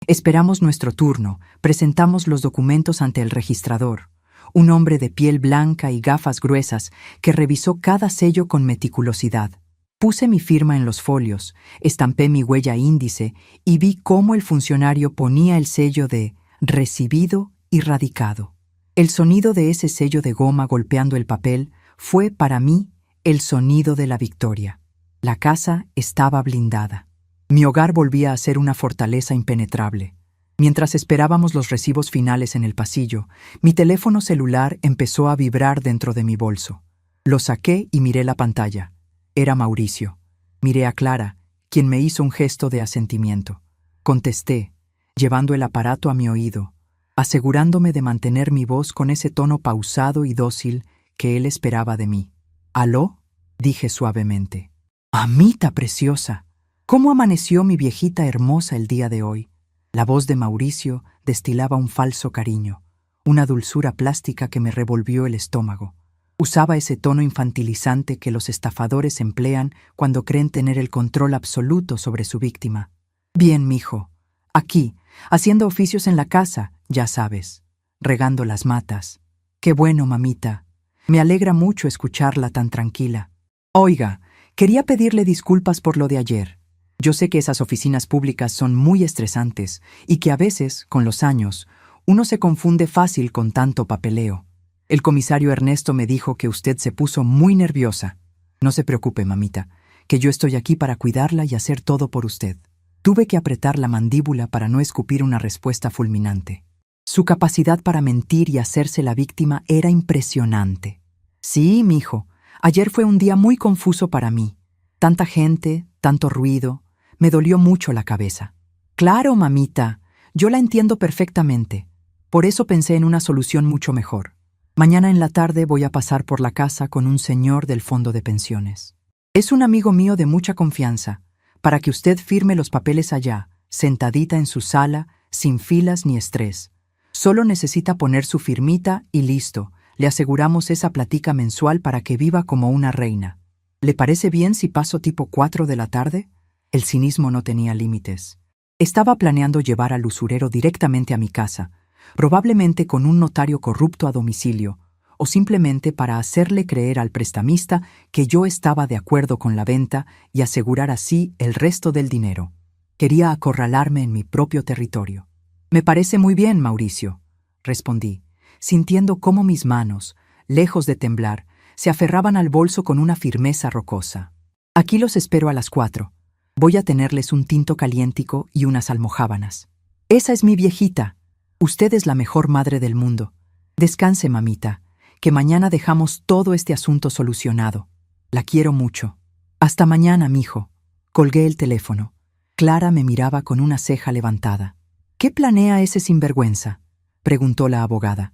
Esperamos nuestro turno, presentamos los documentos ante el registrador, un hombre de piel blanca y gafas gruesas que revisó cada sello con meticulosidad. Puse mi firma en los folios, estampé mi huella índice y vi cómo el funcionario ponía el sello de «recibido» y radicado. El sonido de ese sello de goma golpeando el papel fue para mí el sonido de la victoria. La casa estaba blindada. Mi hogar volvía a ser una fortaleza impenetrable. Mientras esperábamos los recibos finales en el pasillo, mi teléfono celular empezó a vibrar dentro de mi bolso. Lo saqué y miré la pantalla. Era Mauricio. Miré a Clara, quien me hizo un gesto de asentimiento. Contesté, llevando el aparato a mi oído, asegurándome de mantener mi voz con ese tono pausado y dócil que él esperaba de mí. «¿Aló?», dije suavemente. «Mamita preciosa, ¿cómo amaneció mi viejita hermosa el día de hoy?». La voz de Mauricio destilaba un falso cariño, una dulzura plástica que me revolvió el estómago. Usaba ese tono infantilizante que los estafadores emplean cuando creen tener el control absoluto sobre su víctima. «Bien, mijo. Aquí, haciendo oficios en la casa, ya sabes, regando las matas». «Qué bueno, mamita. Me alegra mucho escucharla tan tranquila. Oiga, quería pedirle disculpas por lo de ayer. Yo sé que esas oficinas públicas son muy estresantes y que a veces, con los años, uno se confunde fácil con tanto papeleo. El comisario Ernesto me dijo que usted se puso muy nerviosa. No se preocupe, mamita, que yo estoy aquí para cuidarla y hacer todo por usted. Tuve que apretar la mandíbula para no escupir una respuesta fulminante. Su capacidad para mentir y hacerse la víctima era impresionante. Sí, mijo, ayer fue un día muy confuso para mí. Tanta gente, tanto ruido, me dolió mucho la cabeza. Claro, mamita, yo la entiendo perfectamente. Por eso pensé en una solución mucho mejor. Mañana en la tarde voy a pasar por la casa con un señor del fondo de pensiones. Es un amigo mío de mucha confianza, para que usted firme los papeles allá, sentadita en su sala, sin filas ni estrés. Solo necesita poner su firmita y listo, le aseguramos esa platica mensual para que viva como una reina. ¿Le parece bien si paso tipo 4 de la tarde? El cinismo no tenía límites. Estaba planeando llevar al usurero directamente a mi casa, probablemente con un notario corrupto a domicilio, o simplemente para hacerle creer al prestamista que yo estaba de acuerdo con la venta y asegurar así el resto del dinero. Quería acorralarme en mi propio territorio. Me parece muy bien, Mauricio, respondí, sintiendo cómo mis manos, lejos de temblar, se aferraban al bolso con una firmeza rocosa. Aquí los espero a las 4. Voy a tenerles un tinto calientico y unas almojábanas. Esa es mi viejita. Usted es la mejor madre del mundo. Descanse, mamita, que mañana dejamos todo este asunto solucionado. La quiero mucho. Hasta mañana, mijo. Colgué el teléfono. Clara me miraba con una ceja levantada. ¿Qué planea ese sinvergüenza?, preguntó la abogada.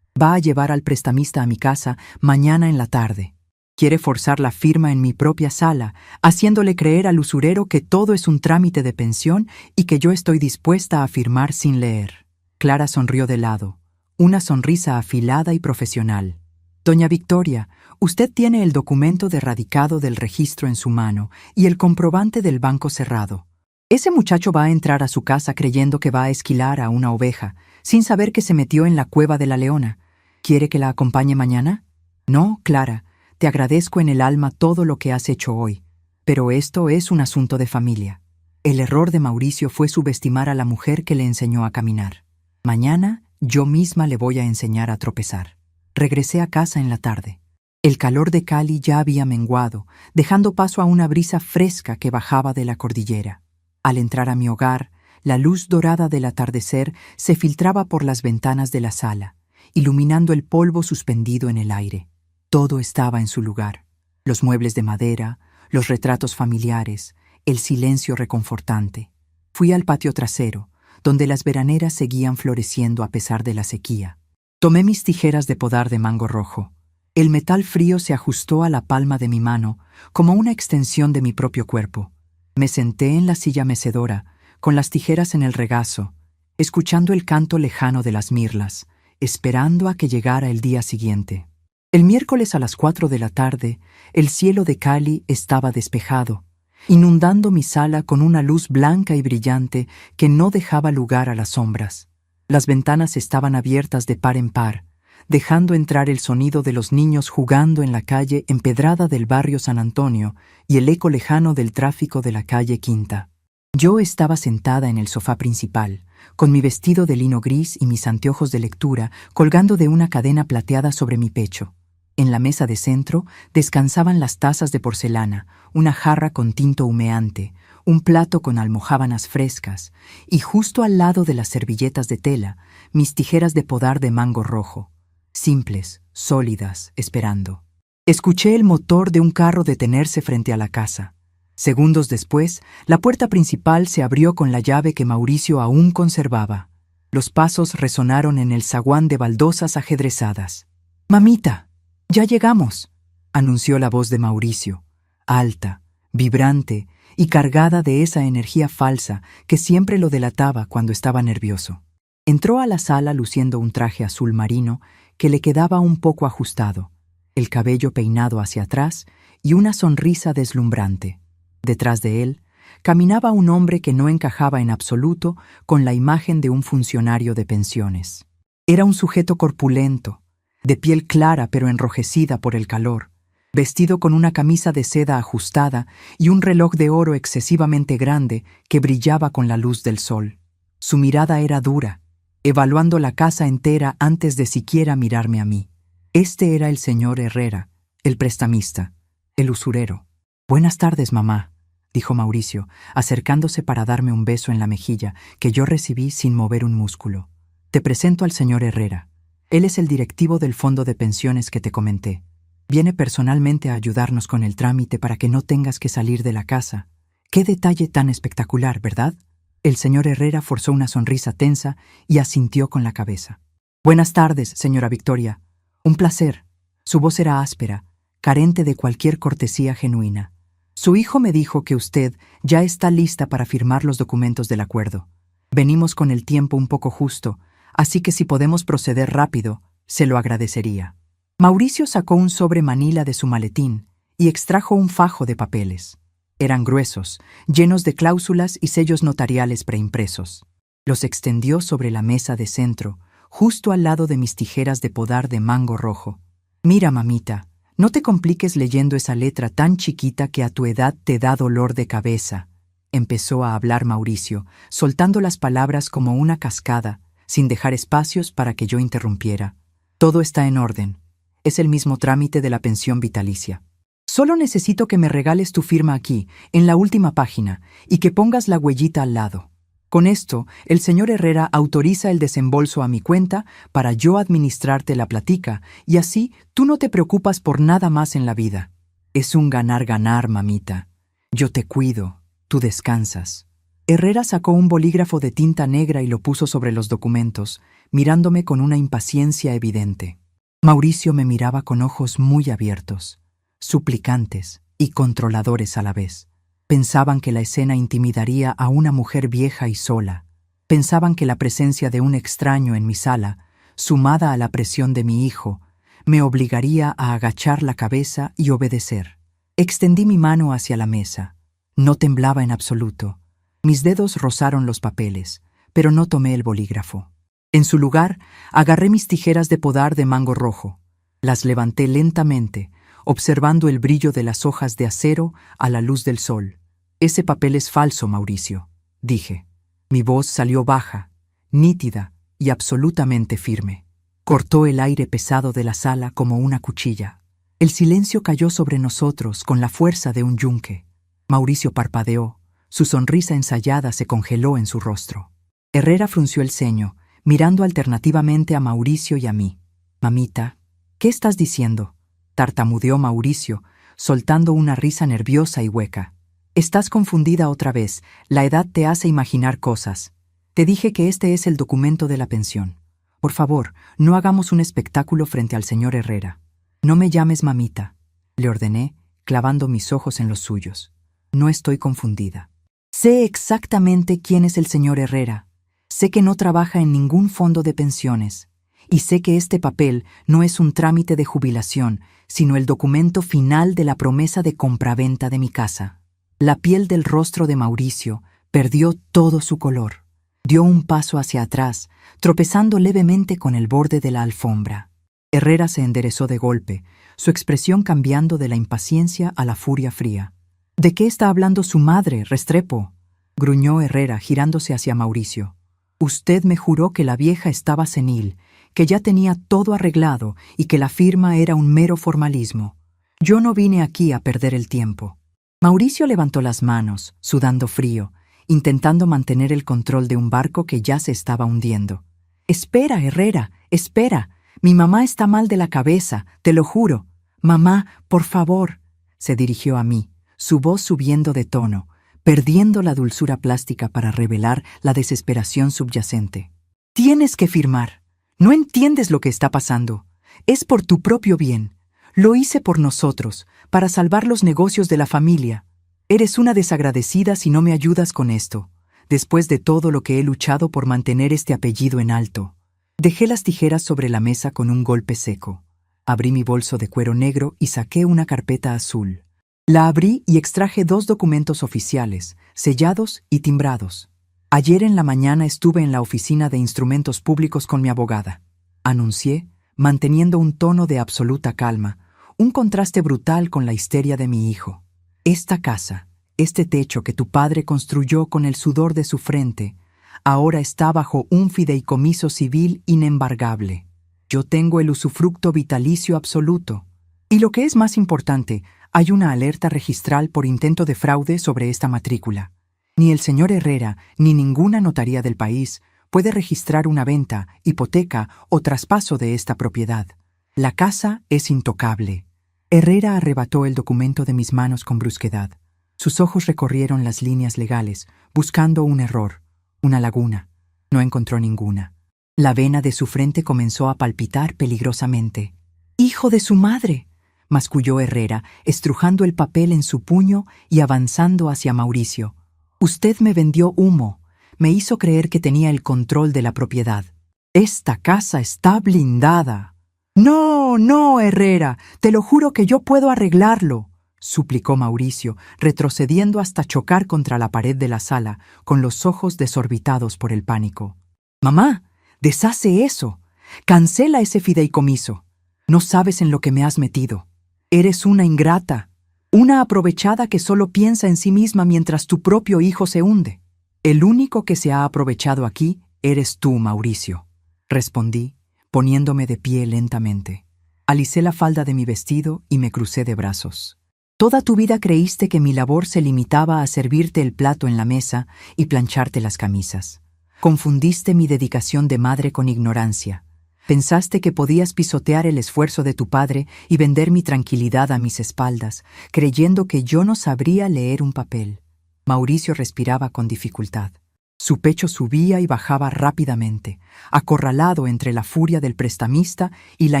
Va a llevar al prestamista a mi casa mañana en la tarde. Quiere forzar la firma en mi propia sala, haciéndole creer al usurero que todo es un trámite de pensión y que yo estoy dispuesta a firmar sin leer. Clara sonrió de lado, una sonrisa afilada y profesional. Doña Victoria, usted tiene el documento de radicado del registro en su mano y el comprobante del banco cerrado. Ese muchacho va a entrar a su casa creyendo que va a esquilar a una oveja, sin saber que se metió en la cueva de la leona. ¿Quiere que la acompañe mañana? No, Clara, te agradezco en el alma todo lo que has hecho hoy, pero esto es un asunto de familia. El error de Mauricio fue subestimar a la mujer que le enseñó a caminar. Mañana yo misma le voy a enseñar a tropezar. Regresé a casa en la tarde. El calor de Cali ya había menguado, dejando paso a una brisa fresca que bajaba de la cordillera. Al entrar a mi hogar, la luz dorada del atardecer se filtraba por las ventanas de la sala, iluminando el polvo suspendido en el aire. Todo estaba en su lugar. Los muebles de madera, los retratos familiares, el silencio reconfortante. Fui al patio trasero, donde las veraneras seguían floreciendo a pesar de la sequía. Tomé mis tijeras de podar de mango rojo. El metal frío se ajustó a la palma de mi mano, como una extensión de mi propio cuerpo. Me senté en la silla mecedora, con las tijeras en el regazo, escuchando el canto lejano de las mirlas, esperando a que llegara el día siguiente. El miércoles a las 4 de la tarde, el cielo de Cali estaba despejado, inundando mi sala con una luz blanca y brillante que no dejaba lugar a las sombras. Las ventanas estaban abiertas de par en par, dejando entrar el sonido de los niños jugando en la calle empedrada del barrio San Antonio y el eco lejano del tráfico de la calle Quinta. Yo estaba sentada en el sofá principal, con mi vestido de lino gris y mis anteojos de lectura colgando de una cadena plateada sobre mi pecho. En la mesa de centro descansaban las tazas de porcelana, una jarra con tinto humeante, un plato con almojábanas frescas, y justo al lado de las servilletas de tela, mis tijeras de podar de mango rojo, simples, sólidas, esperando. Escuché el motor de un carro detenerse frente a la casa. Segundos después, la puerta principal se abrió con la llave que Mauricio aún conservaba. Los pasos resonaron en el zaguán de baldosas ajedrezadas. «Mamita, ya llegamos», anunció la voz de Mauricio, alta, vibrante y cargada de esa energía falsa que siempre lo delataba cuando estaba nervioso. Entró a la sala luciendo un traje azul marino que le quedaba un poco ajustado, el cabello peinado hacia atrás y una sonrisa deslumbrante. Detrás de él, caminaba un hombre que no encajaba en absoluto con la imagen de un funcionario de pensiones. Era un sujeto corpulento, de piel clara pero enrojecida por el calor, vestido con una camisa de seda ajustada y un reloj de oro excesivamente grande que brillaba con la luz del sol. Su mirada era dura, evaluando la casa entera antes de siquiera mirarme a mí. Este era el señor Herrera, el prestamista, el usurero. Buenas tardes, mamá, dijo Mauricio, acercándose para darme un beso en la mejilla que yo recibí sin mover un músculo. Te presento al señor Herrera. Él es el directivo del fondo de pensiones que te comenté. Viene personalmente a ayudarnos con el trámite para que no tengas que salir de la casa. ¡Qué detalle tan espectacular!, ¿verdad? El señor Herrera forzó una sonrisa tensa y asintió con la cabeza. Buenas tardes, señora Victoria. Un placer. Su voz era áspera, carente de cualquier cortesía genuina. Su hijo me dijo que usted ya está lista para firmar los documentos del acuerdo. Venimos con el tiempo un poco justo, así que si podemos proceder rápido, se lo agradecería. Mauricio sacó un sobre manila de su maletín y extrajo un fajo de papeles. Eran gruesos, llenos de cláusulas y sellos notariales preimpresos. Los extendió sobre la mesa de centro, justo al lado de mis tijeras de podar de mango rojo. Mira, mamita, no te compliques leyendo esa letra tan chiquita que a tu edad te da dolor de cabeza. Empezó a hablar Mauricio, soltando las palabras como una cascada, sin dejar espacios para que yo interrumpiera. Todo está en orden. Es el mismo trámite de la pensión vitalicia. Solo necesito que me regales tu firma aquí, en la última página, y que pongas la huellita al lado. Con esto, el señor Herrera autoriza el desembolso a mi cuenta para yo administrarte la platica, y así tú no te preocupas por nada más en la vida. Es un ganar-ganar, mamita. Yo te cuido, tú descansas. Herrera sacó un bolígrafo de tinta negra y lo puso sobre los documentos, mirándome con una impaciencia evidente. Mauricio me miraba con ojos muy abiertos, suplicantes y controladores a la vez. Pensaban que la escena intimidaría a una mujer vieja y sola. Pensaban que la presencia de un extraño en mi sala, sumada a la presión de mi hijo, me obligaría a agachar la cabeza y obedecer. Extendí mi mano hacia la mesa. No temblaba en absoluto. Mis dedos rozaron los papeles, pero no tomé el bolígrafo. En su lugar, agarré mis tijeras de podar de mango rojo. Las levanté lentamente, observando el brillo de las hojas de acero a la luz del sol. Ese papel es falso, Mauricio, dije. Mi voz salió baja, nítida y absolutamente firme. Cortó el aire pesado de la sala como una cuchilla. El silencio cayó sobre nosotros con la fuerza de un yunque. Mauricio parpadeó. Su sonrisa ensayada se congeló en su rostro. Herrera frunció el ceño, mirando alternativamente a Mauricio y a mí. Mamita, ¿qué estás diciendo?, tartamudeó Mauricio, soltando una risa nerviosa y hueca. Estás confundida otra vez. La edad te hace imaginar cosas. Te dije que este es el documento de la pensión. Por favor, no hagamos un espectáculo frente al señor Herrera. No me llames mamita, le ordené, clavando mis ojos en los suyos. No estoy confundida. Sé exactamente quién es el señor Herrera. Sé que no trabaja en ningún fondo de pensiones. Y sé que este papel no es un trámite de jubilación, sino el documento final de la promesa de compraventa de mi casa. La piel del rostro de Mauricio perdió todo su color. Dio un paso hacia atrás, tropezando levemente con el borde de la alfombra. Herrera se enderezó de golpe, su expresión cambiando de la impaciencia a la furia fría. ¿De qué está hablando su madre, Restrepo?, gruñó Herrera, girándose hacia Mauricio. Usted me juró que la vieja estaba senil, que ya tenía todo arreglado y que la firma era un mero formalismo. Yo no vine aquí a perder el tiempo. Mauricio levantó las manos, sudando frío, intentando mantener el control de un barco que ya se estaba hundiendo. Espera, Herrera, espera. Mi mamá está mal de la cabeza, te lo juro. Mamá, por favor. Se dirigió a mí, su voz subiendo de tono, perdiendo la dulzura plástica para revelar la desesperación subyacente. Tienes que firmar. No entiendes lo que está pasando. Es por tu propio bien. Lo hice por nosotros, para salvar los negocios de la familia. Eres una desagradecida si no me ayudas con esto, después de todo lo que he luchado por mantener este apellido en alto. Dejé las tijeras sobre la mesa con un golpe seco. Abrí mi bolso de cuero negro y saqué una carpeta azul. La abrí y extraje 2 documentos oficiales, sellados y timbrados. Ayer en la mañana estuve en la oficina de instrumentos públicos con mi abogada. Anuncié, manteniendo un tono de absoluta calma, un contraste brutal con la histeria de mi hijo. Esta casa, este techo que tu padre construyó con el sudor de su frente, ahora está bajo un fideicomiso civil inembargable. Yo tengo el usufructo vitalicio absoluto. Y lo que es más importante, Hay una alerta registral por intento de fraude sobre esta matrícula. Ni el señor Herrera ni ninguna notaría del país puede registrar una venta, hipoteca o traspaso de esta propiedad. La casa es intocable. Herrera arrebató el documento de mis manos con brusquedad. Sus ojos recorrieron las líneas legales, buscando un error, una laguna. No encontró ninguna. La vena de su frente comenzó a palpitar peligrosamente. ¡Hijo de su madre!, masculló Herrera, estrujando el papel en su puño y avanzando hacia Mauricio. Usted me vendió humo. Me hizo creer que tenía el control de la propiedad. Esta casa está blindada. No, no, Herrera, te lo juro que yo puedo arreglarlo, suplicó Mauricio, retrocediendo hasta chocar contra la pared de la sala, con los ojos desorbitados por el pánico. Mamá, deshace eso. Cancela ese fideicomiso. No sabes en lo que me has metido. Eres una ingrata, una aprovechada que solo piensa en sí misma mientras tu propio hijo se hunde. El único que se ha aprovechado aquí eres tú, Mauricio, respondí, poniéndome de pie lentamente. Alicé la falda de mi vestido y me crucé de brazos. Toda tu vida creíste que mi labor se limitaba a servirte el plato en la mesa y plancharte las camisas. Confundiste mi dedicación de madre con ignorancia. Pensaste que podías pisotear el esfuerzo de tu padre y vender mi tranquilidad a mis espaldas, creyendo que yo no sabría leer un papel. Mauricio respiraba con dificultad. Su pecho subía y bajaba rápidamente, acorralado entre la furia del prestamista y la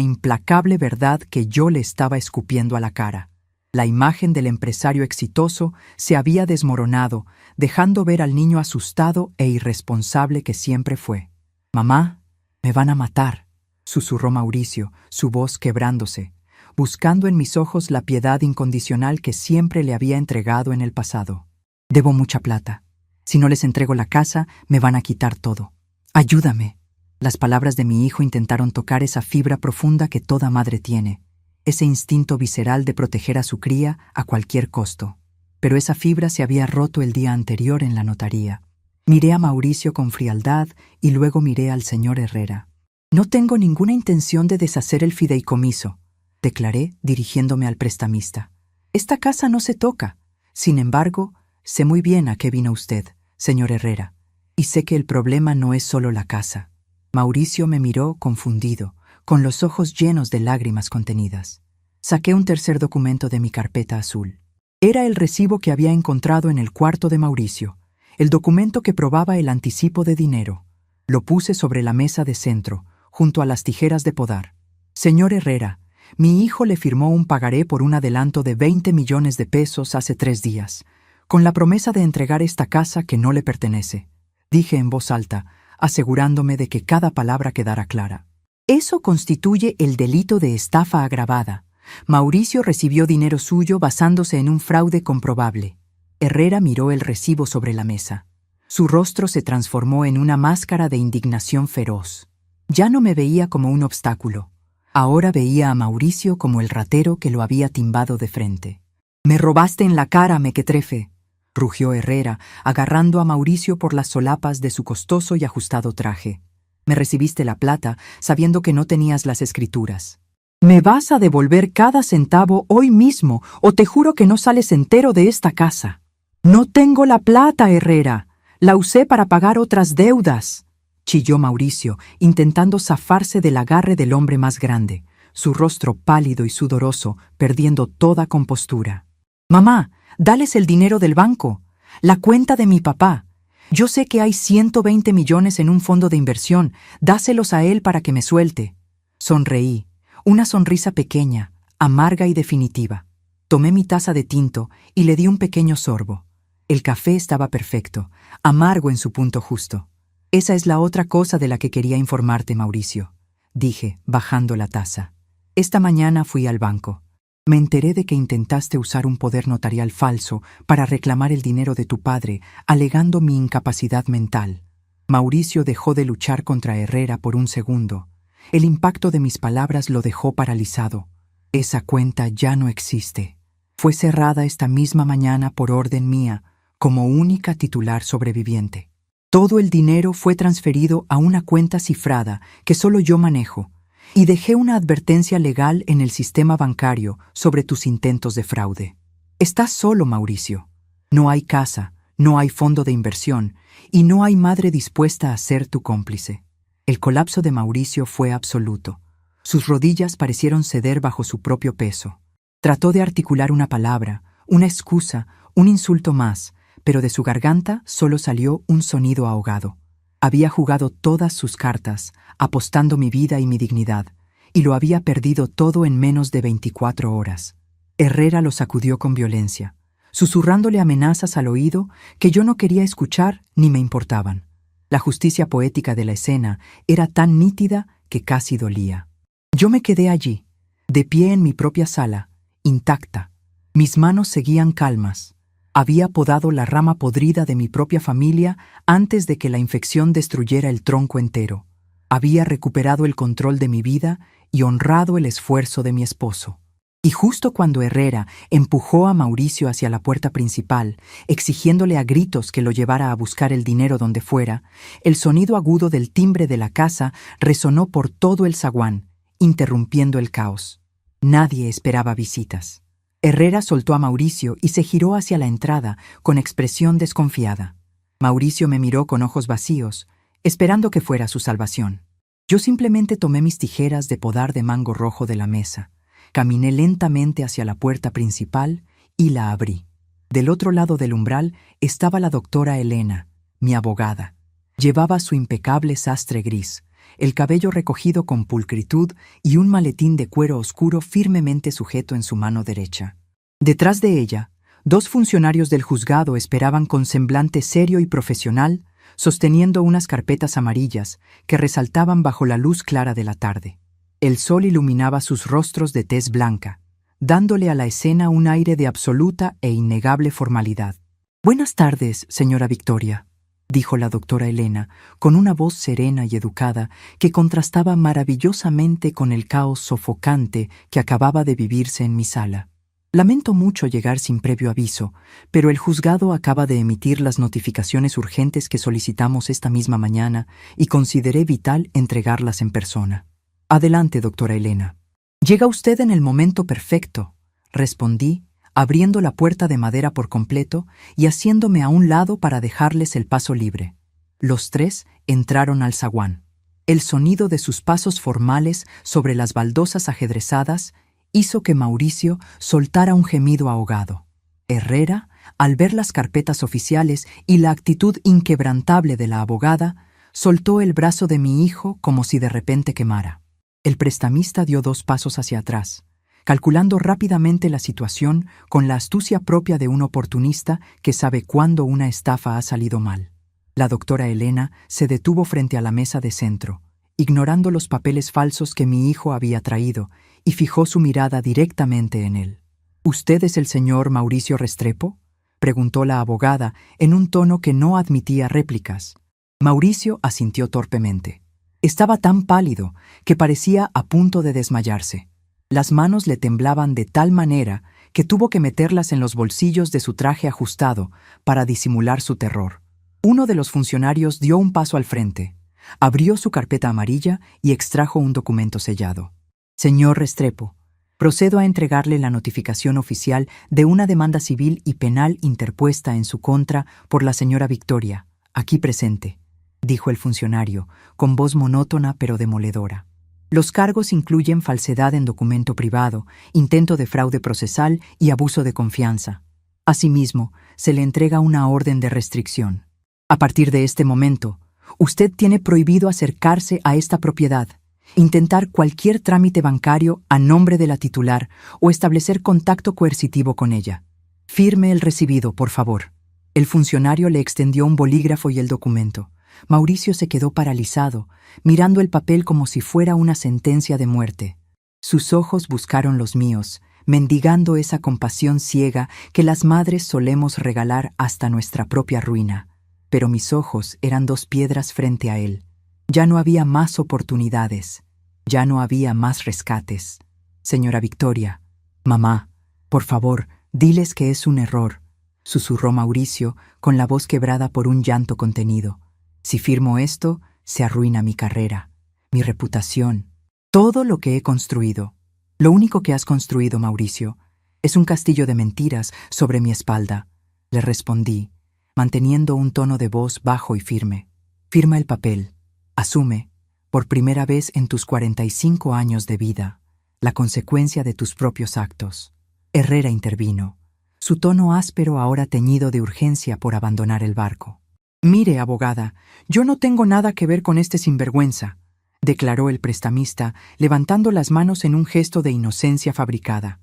implacable verdad que yo le estaba escupiendo a la cara. La imagen del empresario exitoso se había desmoronado, dejando ver al niño asustado e irresponsable que siempre fue. «Mamá, me van a matar», susurró Mauricio, su voz quebrándose, buscando en mis ojos la piedad incondicional que siempre le había entregado en el pasado. «Debo mucha plata. Si no les entrego la casa, me van a quitar todo. Ayúdame». Las palabras de mi hijo intentaron tocar esa fibra profunda que toda madre tiene, ese instinto visceral de proteger a su cría a cualquier costo. Pero esa fibra se había roto el día anterior en la notaría. Miré a Mauricio con frialdad y luego miré al señor Herrera. «No tengo ninguna intención de deshacer el fideicomiso», declaré dirigiéndome al prestamista. «Esta casa no se toca. Sin embargo, sé muy bien a qué vino usted, señor Herrera, y sé que el problema no es solo la casa». Mauricio me miró confundido, con los ojos llenos de lágrimas contenidas. Saqué un tercer documento de mi carpeta azul. Era el recibo que había encontrado en el cuarto de Mauricio, el documento que probaba el anticipo de dinero. Lo puse sobre la mesa de centro, junto a las tijeras de podar. «Señor Herrera, mi hijo le firmó un pagaré por un adelanto de 20 millones de pesos hace 3 días, con la promesa de entregar esta casa que no le pertenece», dije en voz alta, asegurándome de que cada palabra quedara clara. «Eso constituye el delito de estafa agravada. Mauricio recibió dinero suyo basándose en un fraude comprobable». Herrera miró el recibo sobre la mesa. Su rostro se transformó en una máscara de indignación feroz. Ya no me veía como un obstáculo. Ahora veía a Mauricio como el ratero que lo había timbado de frente. «Me robaste en la cara, mequetrefe», rugió Herrera, agarrando a Mauricio por las solapas de su costoso y ajustado traje. «Me recibiste la plata sabiendo que no tenías las escrituras. Me vas a devolver cada centavo hoy mismo o te juro que no sales entero de esta casa». «No tengo la plata, Herrera. La usé para pagar otras deudas», chilló Mauricio, intentando zafarse del agarre del hombre más grande, su rostro pálido y sudoroso, perdiendo toda compostura. «Mamá, dales el dinero del banco, la cuenta de mi papá. Yo sé que hay 120 millones en un fondo de inversión, dáselos a él para que me suelte». Sonreí, una sonrisa pequeña, amarga y definitiva. Tomé mi taza de tinto y le di un pequeño sorbo. El café estaba perfecto, amargo en su punto justo. «Esa es la otra cosa de la que quería informarte, Mauricio», dije, bajando la taza. «Esta mañana fui al banco. Me enteré de que intentaste usar un poder notarial falso para reclamar el dinero de tu padre, alegando mi incapacidad mental». Mauricio dejó de luchar contra Herrera por un segundo. El impacto de mis palabras lo dejó paralizado. «Esa cuenta ya no existe. Fue cerrada esta misma mañana por orden mía, como única titular sobreviviente. Todo el dinero fue transferido a una cuenta cifrada que solo yo manejo, y dejé una advertencia legal en el sistema bancario sobre tus intentos de fraude. Estás solo, Mauricio. No hay casa, no hay fondo de inversión y no hay madre dispuesta a ser tu cómplice. El colapso de Mauricio fue absoluto. Sus rodillas parecieron ceder bajo su propio peso. Trató de articular una palabra, una excusa, un insulto más, pero de su garganta solo salió un sonido ahogado. Había jugado todas sus cartas, apostando mi vida y mi dignidad, y lo había perdido todo en menos de 24 horas. Herrera lo sacudió con violencia, susurrándole amenazas al oído que yo no quería escuchar ni me importaban. La justicia poética de la escena era tan nítida que casi dolía. Yo me quedé allí, de pie en mi propia sala, intacta. Mis manos seguían calmas. Había podado la rama podrida de mi propia familia antes de que la infección destruyera el tronco entero. Había recuperado el control de mi vida y honrado el esfuerzo de mi esposo. Y justo cuando Herrera empujó a Mauricio hacia la puerta principal, exigiéndole a gritos que lo llevara a buscar el dinero donde fuera, el sonido agudo del timbre de la casa resonó por todo el zaguán, interrumpiendo el caos. Nadie esperaba visitas. Herrera soltó a Mauricio y se giró hacia la entrada con expresión desconfiada. Mauricio me miró con ojos vacíos, esperando que fuera su salvación. Yo simplemente tomé mis tijeras de podar de mango rojo de la mesa, caminé lentamente hacia la puerta principal y la abrí. Del otro lado del umbral estaba la doctora Elena, mi abogada. Llevaba su impecable sastre gris, el cabello recogido con pulcritud y un maletín de cuero oscuro firmemente sujeto en su mano derecha. Detrás de ella, dos funcionarios del juzgado esperaban con semblante serio y profesional, sosteniendo unas carpetas amarillas que resaltaban bajo la luz clara de la tarde. El sol iluminaba sus rostros de tez blanca, dándole a la escena un aire de absoluta e innegable formalidad. «Buenas tardes, señora Victoria», dijo la doctora Elena, con una voz serena y educada que contrastaba maravillosamente con el caos sofocante que acababa de vivirse en mi sala. «Lamento mucho llegar sin previo aviso, pero el juzgado acaba de emitir las notificaciones urgentes que solicitamos esta misma mañana y consideré vital entregarlas en persona». «Adelante, doctora Elena». «Llega usted en el momento perfecto», respondí, abriendo la puerta de madera por completo y haciéndome a un lado para dejarles el paso libre. Los tres entraron al zaguán. El sonido de sus pasos formales sobre las baldosas ajedrezadas hizo que Mauricio soltara un gemido ahogado. Herrera, al ver las carpetas oficiales y la actitud inquebrantable de la abogada, soltó el brazo de mi hijo como si de repente quemara. El prestamista dio 2 pasos hacia atrás, calculando rápidamente la situación con la astucia propia de un oportunista que sabe cuándo una estafa ha salido mal. La doctora Elena se detuvo frente a la mesa de centro, ignorando los papeles falsos que mi hijo había traído, y fijó su mirada directamente en él. «¿Usted es el señor Mauricio Restrepo?», preguntó la abogada en un tono que no admitía réplicas. Mauricio asintió torpemente. Estaba tan pálido que parecía a punto de desmayarse. Las manos le temblaban de tal manera que tuvo que meterlas en los bolsillos de su traje ajustado para disimular su terror. Uno de los funcionarios dio un paso al frente, abrió su carpeta amarilla y extrajo un documento sellado. «Señor Restrepo, procedo a entregarle la notificación oficial de una demanda civil y penal interpuesta en su contra por la señora Victoria, aquí presente», dijo el funcionario, con voz monótona pero demoledora. «Los cargos incluyen falsedad en documento privado, intento de fraude procesal y abuso de confianza. Asimismo, se le entrega una orden de restricción. A partir de este momento, usted tiene prohibido acercarse a esta propiedad, intentar cualquier trámite bancario a nombre de la titular o establecer contacto coercitivo con ella. Firme el recibido, por favor». El funcionario le extendió un bolígrafo y el documento. Mauricio se quedó paralizado, mirando el papel como si fuera una sentencia de muerte. Sus ojos buscaron los míos, mendigando esa compasión ciega que las madres solemos regalar hasta nuestra propia ruina. Pero mis ojos eran 2 piedras frente a él. Ya no había más oportunidades, ya no había más rescates. «Señora Victoria, mamá, por favor, diles que es un error», susurró Mauricio con la voz quebrada por un llanto contenido. «Si firmo esto, se arruina mi carrera, mi reputación, Todo lo que he construido, lo único que has construido, Mauricio, es un castillo de mentiras sobre mi espalda, le respondí, manteniendo un tono de voz bajo y firme. Firma el papel. Asume, por primera vez en tus 45 años de vida, la consecuencia de tus propios actos. Herrera intervino, su tono áspero ahora teñido de urgencia por abandonar el barco. Mire, abogada, yo no tengo nada que ver con este sinvergüenza, declaró el prestamista, levantando las manos en un gesto de inocencia fabricada.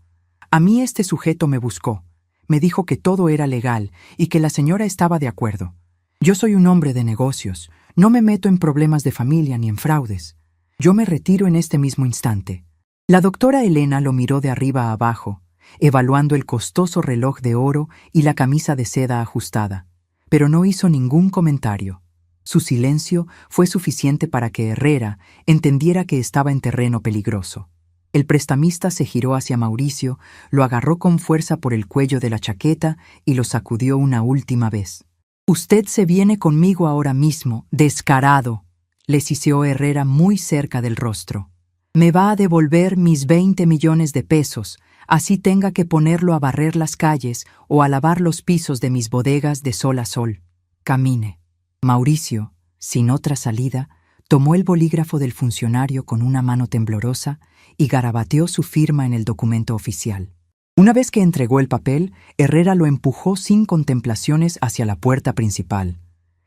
A mí este sujeto me buscó, me dijo que todo era legal y que la señora estaba de acuerdo. Yo soy un hombre de negocios, no me meto en problemas de familia ni en fraudes. Yo me retiro en este mismo instante. La doctora Elena lo miró de arriba a abajo, evaluando el costoso reloj de oro y la camisa de seda ajustada, pero no hizo ningún comentario. Su silencio fue suficiente para que Herrera entendiera que estaba en terreno peligroso. El prestamista se giró hacia Mauricio, lo agarró con fuerza por el cuello de la chaqueta y lo sacudió una última vez. «Usted se viene conmigo ahora mismo, descarado», le siseó Herrera muy cerca del rostro. «Me va a devolver mis 20 millones de pesos, así tenga que ponerlo a barrer las calles o a lavar los pisos de mis bodegas de sol a sol. Camine». Mauricio, sin otra salida, tomó el bolígrafo del funcionario con una mano temblorosa y garabateó su firma en el documento oficial. Una vez que entregó el papel, Herrera lo empujó sin contemplaciones hacia la puerta principal.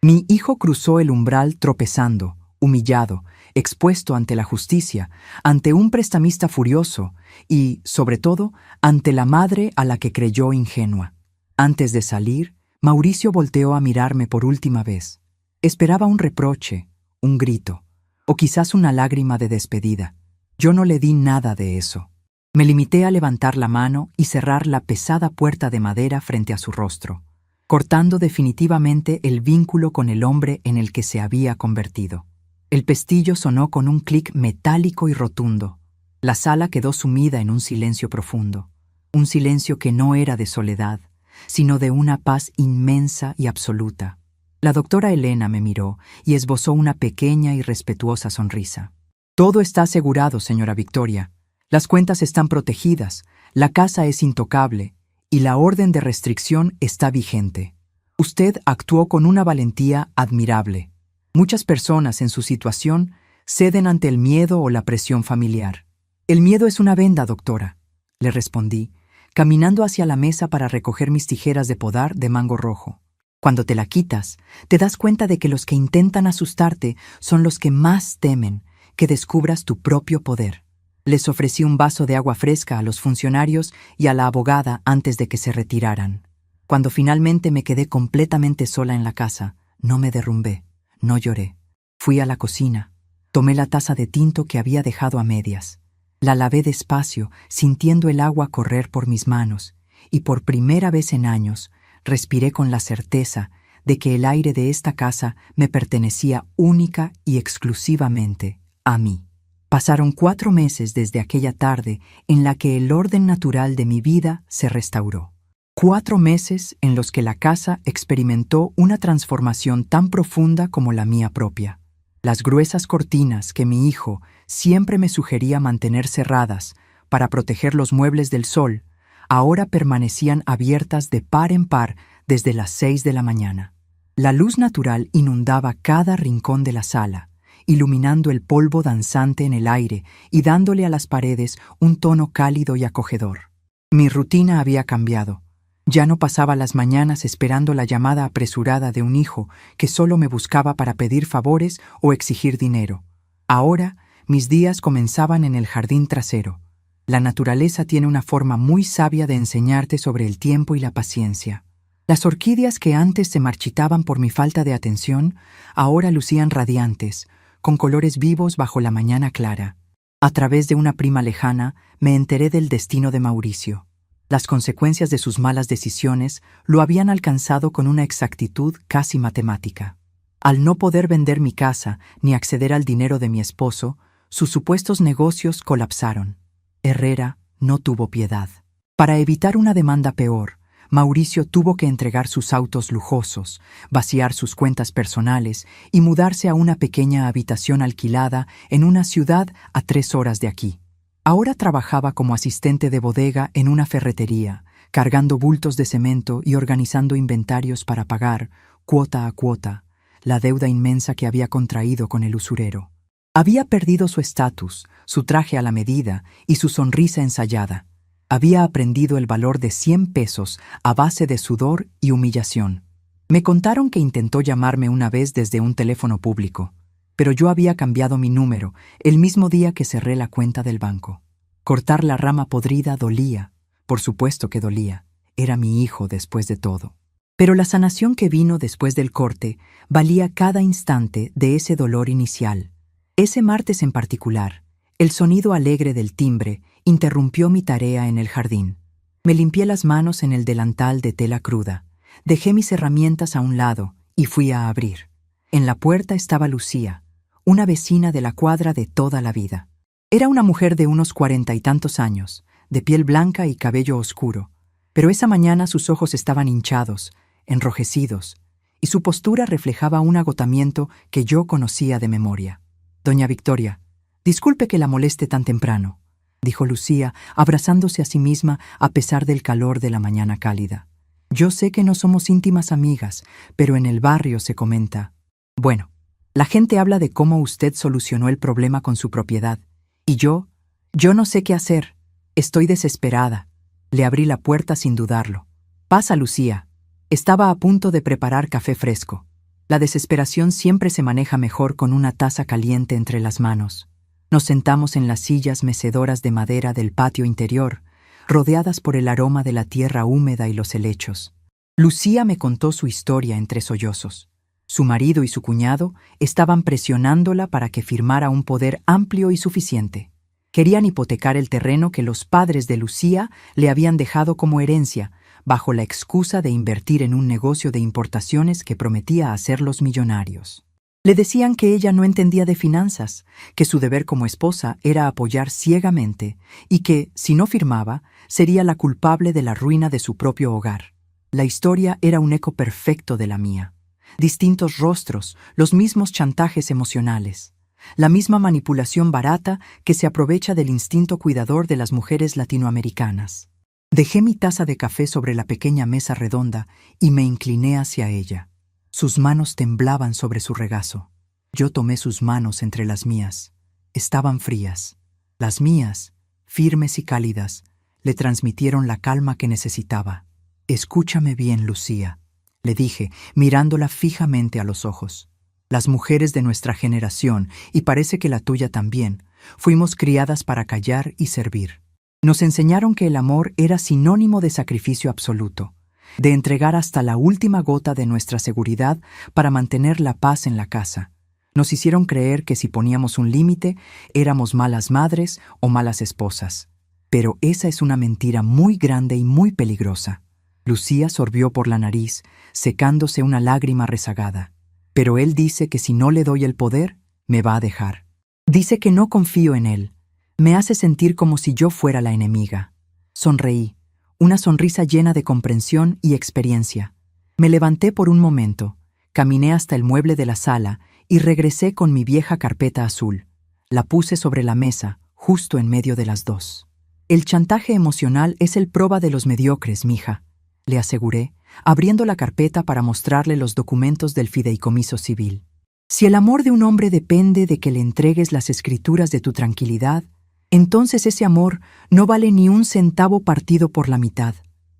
Mi hijo cruzó el umbral tropezando, humillado, expuesto ante la justicia, ante un prestamista furioso y, sobre todo, ante la madre a la que creyó ingenua. Antes de salir, Mauricio volteó a mirarme por última vez. Esperaba un reproche, un grito, o quizás una lágrima de despedida. Yo no le di nada de eso. Me limité a levantar la mano y cerrar la pesada puerta de madera frente a su rostro, cortando definitivamente el vínculo con el hombre en el que se había convertido. El pestillo sonó con un clic metálico y rotundo. La sala quedó sumida en un silencio profundo, un silencio que no era de soledad, sino de una paz inmensa y absoluta. La doctora Elena me miró y esbozó una pequeña y respetuosa sonrisa. «Todo está asegurado, señora Victoria. Las cuentas están protegidas, la casa es intocable y la orden de restricción está vigente. Usted actuó con una valentía admirable. Muchas personas en su situación ceden ante el miedo o la presión familiar. El miedo es una venda, doctora», le respondí, caminando hacia la mesa para recoger mis tijeras de podar de mango rojo. «Cuando te la quitas, te das cuenta de que los que intentan asustarte son los que más temen que descubras tu propio poder». Les ofrecí un vaso de agua fresca a los funcionarios y a la abogada antes de que se retiraran. Cuando finalmente me quedé completamente sola en la casa, no me derrumbé, no lloré. Fui a la cocina, tomé la taza de tinto que había dejado a medias. La lavé despacio, sintiendo el agua correr por mis manos, y por primera vez en años, respiré con la certeza de que el aire de esta casa me pertenecía única y exclusivamente a mí. Pasaron 4 meses desde aquella tarde en la que el orden natural de mi vida se restauró. 4 meses en los que la casa experimentó una transformación tan profunda como la mía propia. Las gruesas cortinas que mi hijo siempre me sugería mantener cerradas para proteger los muebles del sol, ahora permanecían abiertas de par en par desde las 6 de la mañana. La luz natural inundaba cada rincón de la sala, iluminando el polvo danzante en el aire y dándole a las paredes un tono cálido y acogedor. Mi rutina había cambiado. Ya no pasaba las mañanas esperando la llamada apresurada de un hijo que solo me buscaba para pedir favores o exigir dinero. Ahora, mis días comenzaban en el jardín trasero. La naturaleza tiene una forma muy sabia de enseñarte sobre el tiempo y la paciencia. Las orquídeas que antes se marchitaban por mi falta de atención, ahora lucían radiantes, con colores vivos bajo la mañana clara. A través de una prima lejana, me enteré del destino de Mauricio. Las consecuencias de sus malas decisiones lo habían alcanzado con una exactitud casi matemática. Al no poder vender mi casa ni acceder al dinero de mi esposo, sus supuestos negocios colapsaron. Herrera no tuvo piedad. Para evitar una demanda peor, Mauricio tuvo que entregar sus autos lujosos, vaciar sus cuentas personales y mudarse a una pequeña habitación alquilada en una ciudad a 3 horas de aquí. Ahora trabajaba como asistente de bodega en una ferretería, cargando bultos de cemento y organizando inventarios para pagar, cuota a cuota, la deuda inmensa que había contraído con el usurero. Había perdido su estatus, su traje a la medida y su sonrisa ensayada. Había aprendido el valor de 100 pesos a base de sudor y humillación. Me contaron que intentó llamarme una vez desde un teléfono público, pero yo había cambiado mi número el mismo día que cerré la cuenta del banco. Cortar la rama podrida dolía, por supuesto que dolía. Era mi hijo después de todo. Pero la sanación que vino después del corte valía cada instante de ese dolor inicial. Ese martes en particular, el sonido alegre del timbre interrumpió mi tarea en el jardín. Me limpié las manos en el delantal de tela cruda, dejé mis herramientas a un lado y fui a abrir. En la puerta estaba Lucía, una vecina de la cuadra de toda la vida. Era una mujer de unos 40 y tantos años, de piel blanca y cabello oscuro, pero esa mañana sus ojos estaban hinchados, enrojecidos, y su postura reflejaba un agotamiento que yo conocía de memoria. «Doña Victoria, disculpe que la moleste tan temprano», dijo Lucía, abrazándose a sí misma a pesar del calor de la mañana cálida. «Yo sé que no somos íntimas amigas, pero en el barrio se comenta. Bueno, la gente habla de cómo usted solucionó el problema con su propiedad. Y yo no sé qué hacer. Estoy desesperada». Le abrí la puerta sin dudarlo. «Pasa, Lucía». Estaba a punto de preparar café fresco. La desesperación siempre se maneja mejor con una taza caliente entre las manos. Nos sentamos en las sillas mecedoras de madera del patio interior, rodeadas por el aroma de la tierra húmeda y los helechos. Lucía me contó su historia entre sollozos. Su marido y su cuñado estaban presionándola para que firmara un poder amplio y suficiente. Querían hipotecar el terreno que los padres de Lucía le habían dejado como herencia, bajo la excusa de invertir en un negocio de importaciones que prometía hacerlos millonarios. Le decían que ella no entendía de finanzas, que su deber como esposa era apoyar ciegamente y que, si no firmaba, sería la culpable de la ruina de su propio hogar. La historia era un eco perfecto de la mía. Distintos rostros, los mismos chantajes emocionales, la misma manipulación barata que se aprovecha del instinto cuidador de las mujeres latinoamericanas. Dejé mi taza de café sobre la pequeña mesa redonda y me incliné hacia ella. Sus manos temblaban sobre su regazo. Yo tomé sus manos entre las mías. Estaban frías. Las mías, firmes y cálidas, le transmitieron la calma que necesitaba. «Escúchame bien, Lucía», le dije, mirándola fijamente a los ojos. Las mujeres de nuestra generación, y parece que la tuya también, fuimos criadas para callar y servir. Nos enseñaron que el amor era sinónimo de sacrificio absoluto, de entregar hasta la última gota de nuestra seguridad para mantener la paz en la casa. Nos hicieron creer que si poníamos un límite, éramos malas madres o malas esposas. Pero esa es una mentira muy grande y muy peligrosa. Lucía sorbió por la nariz, secándose una lágrima rezagada. Pero él dice que si no le doy el poder, me va a dejar. Dice que no confío en él. Me hace sentir como si yo fuera la enemiga. Sonreí, una sonrisa llena de comprensión y experiencia. Me levanté por un momento, caminé hasta el mueble de la sala y regresé con mi vieja carpeta azul. La puse sobre la mesa, justo en medio de las dos. «El chantaje emocional es el prueba de los mediocres, mija», le aseguré, abriendo la carpeta para mostrarle los documentos del fideicomiso civil. «Si el amor de un hombre depende de que le entregues las escrituras de tu tranquilidad, entonces ese amor no vale ni un centavo partido por la mitad.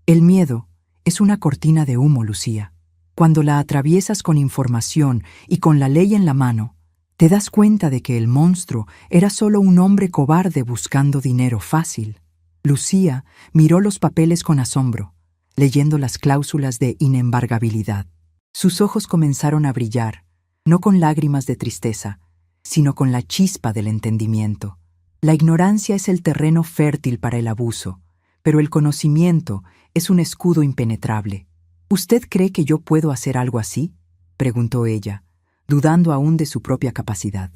El miedo es una cortina de humo, Lucía. Cuando la atraviesas con información y con la ley en la mano, te das cuenta de que el monstruo era solo un hombre cobarde buscando dinero fácil». Lucía miró los papeles con asombro, leyendo las cláusulas de inembargabilidad. Sus ojos comenzaron a brillar, no con lágrimas de tristeza, sino con la chispa del entendimiento. La ignorancia es el terreno fértil para el abuso, pero el conocimiento es un escudo impenetrable. «¿Usted cree que yo puedo hacer algo así?», preguntó ella, dudando aún de su propia capacidad.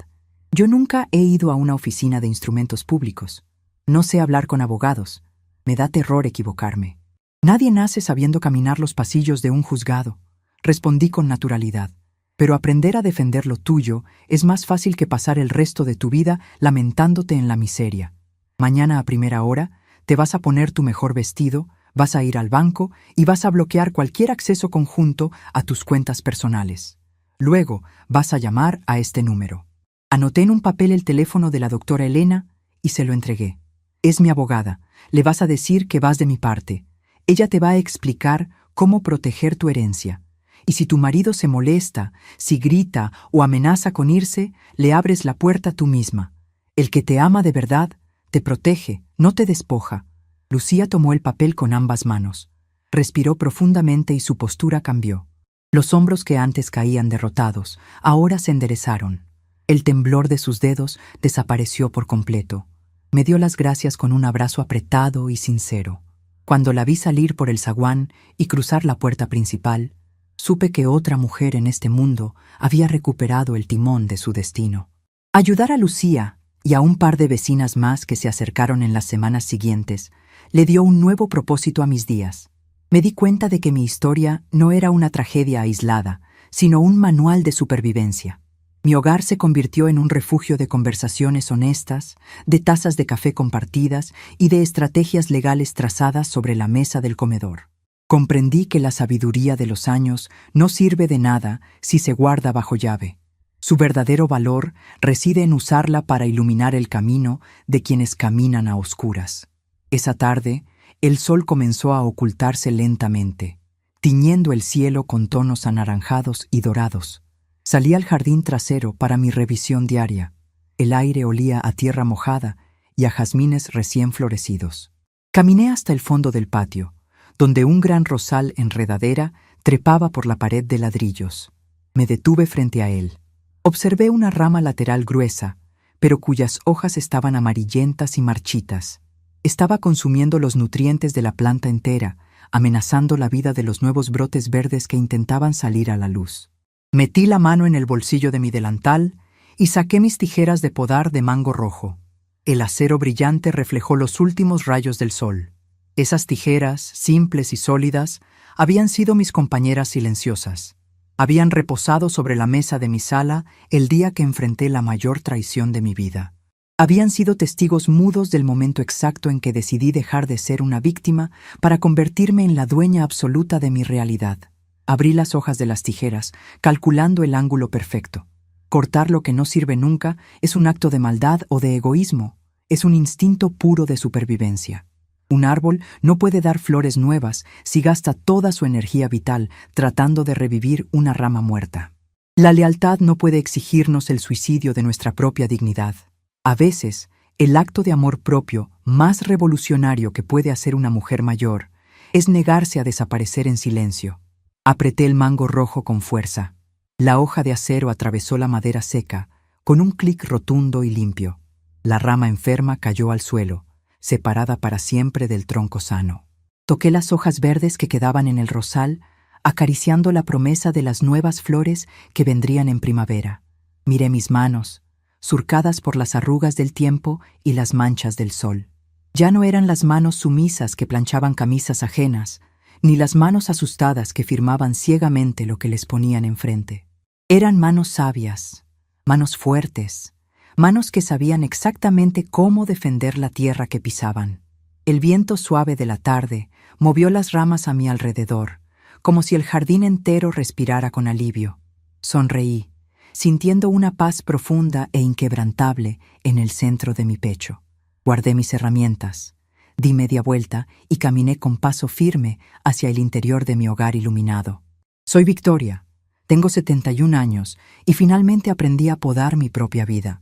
«Yo nunca he ido a una oficina de instrumentos públicos. No sé hablar con abogados. Me da terror equivocarme». Nadie nace sabiendo caminar los pasillos de un juzgado, respondí con naturalidad. Pero aprender a defender lo tuyo es más fácil que pasar el resto de tu vida lamentándote en la miseria. Mañana a primera hora te vas a poner tu mejor vestido, vas a ir al banco y vas a bloquear cualquier acceso conjunto a tus cuentas personales. Luego vas a llamar a este número. Anoté en un papel el teléfono de la doctora Elena y se lo entregué. Es mi abogada. Le vas a decir que vas de mi parte. Ella te va a explicar cómo proteger tu herencia. Y si tu marido se molesta, si grita o amenaza con irse, le abres la puerta tú misma. El que te ama de verdad, te protege, no te despoja. Lucía tomó el papel con ambas manos. Respiró profundamente y su postura cambió. Los hombros que antes caían derrotados, ahora se enderezaron. El temblor de sus dedos desapareció por completo. Me dio las gracias con un abrazo apretado y sincero. Cuando la vi salir por el zaguán y cruzar la puerta principal, supe que otra mujer en este mundo había recuperado el timón de su destino. Ayudar a Lucía y a un par de vecinas más que se acercaron en las semanas siguientes le dio un nuevo propósito a mis días. Me di cuenta de que mi historia no era una tragedia aislada, sino un manual de supervivencia. Mi hogar se convirtió en un refugio de conversaciones honestas, de tazas de café compartidas y de estrategias legales trazadas sobre la mesa del comedor. Comprendí que la sabiduría de los años no sirve de nada si se guarda bajo llave. Su verdadero valor reside en usarla para iluminar el camino de quienes caminan a oscuras. Esa tarde, el sol comenzó a ocultarse lentamente, tiñendo el cielo con tonos anaranjados y dorados. Salí al jardín trasero para mi revisión diaria. El aire olía a tierra mojada y a jazmines recién florecidos. Caminé hasta el fondo del patio, donde un gran rosal enredadera trepaba por la pared de ladrillos. Me detuve frente a él. Observé una rama lateral gruesa, pero cuyas hojas estaban amarillentas y marchitas. Estaba consumiendo los nutrientes de la planta entera, amenazando la vida de los nuevos brotes verdes que intentaban salir a la luz. Metí la mano en el bolsillo de mi delantal y saqué mis tijeras de podar de mango rojo. El acero brillante reflejó los últimos rayos del sol. Esas tijeras, simples y sólidas, habían sido mis compañeras silenciosas. Habían reposado sobre la mesa de mi sala el día que enfrenté la mayor traición de mi vida. Habían sido testigos mudos del momento exacto en que decidí dejar de ser una víctima para convertirme en la dueña absoluta de mi realidad. Abrí las hojas de las tijeras, calculando el ángulo perfecto. Cortar lo que no sirve nunca es un acto de maldad o de egoísmo. Es un instinto puro de supervivencia. Un árbol no puede dar flores nuevas si gasta toda su energía vital tratando de revivir una rama muerta. La lealtad no puede exigirnos el suicidio de nuestra propia dignidad. A veces, el acto de amor propio más revolucionario que puede hacer una mujer mayor es negarse a desaparecer en silencio. Apreté el mango rojo con fuerza. La hoja de acero atravesó la madera seca con un clic rotundo y limpio. La rama enferma cayó al suelo, separada para siempre del tronco sano. Toqué las hojas verdes que quedaban en el rosal, acariciando la promesa de las nuevas flores que vendrían en primavera. Miré mis manos, surcadas por las arrugas del tiempo y las manchas del sol. Ya no eran las manos sumisas que planchaban camisas ajenas, ni las manos asustadas que firmaban ciegamente lo que les ponían enfrente. Eran manos sabias, manos fuertes, manos que sabían exactamente cómo defender la tierra que pisaban. El viento suave de la tarde movió las ramas a mi alrededor, como si el jardín entero respirara con alivio. Sonreí, sintiendo una paz profunda e inquebrantable en el centro de mi pecho. Guardé mis herramientas, di media vuelta y caminé con paso firme hacia el interior de mi hogar iluminado. Soy Victoria, tengo 71 años y finalmente aprendí a podar mi propia vida.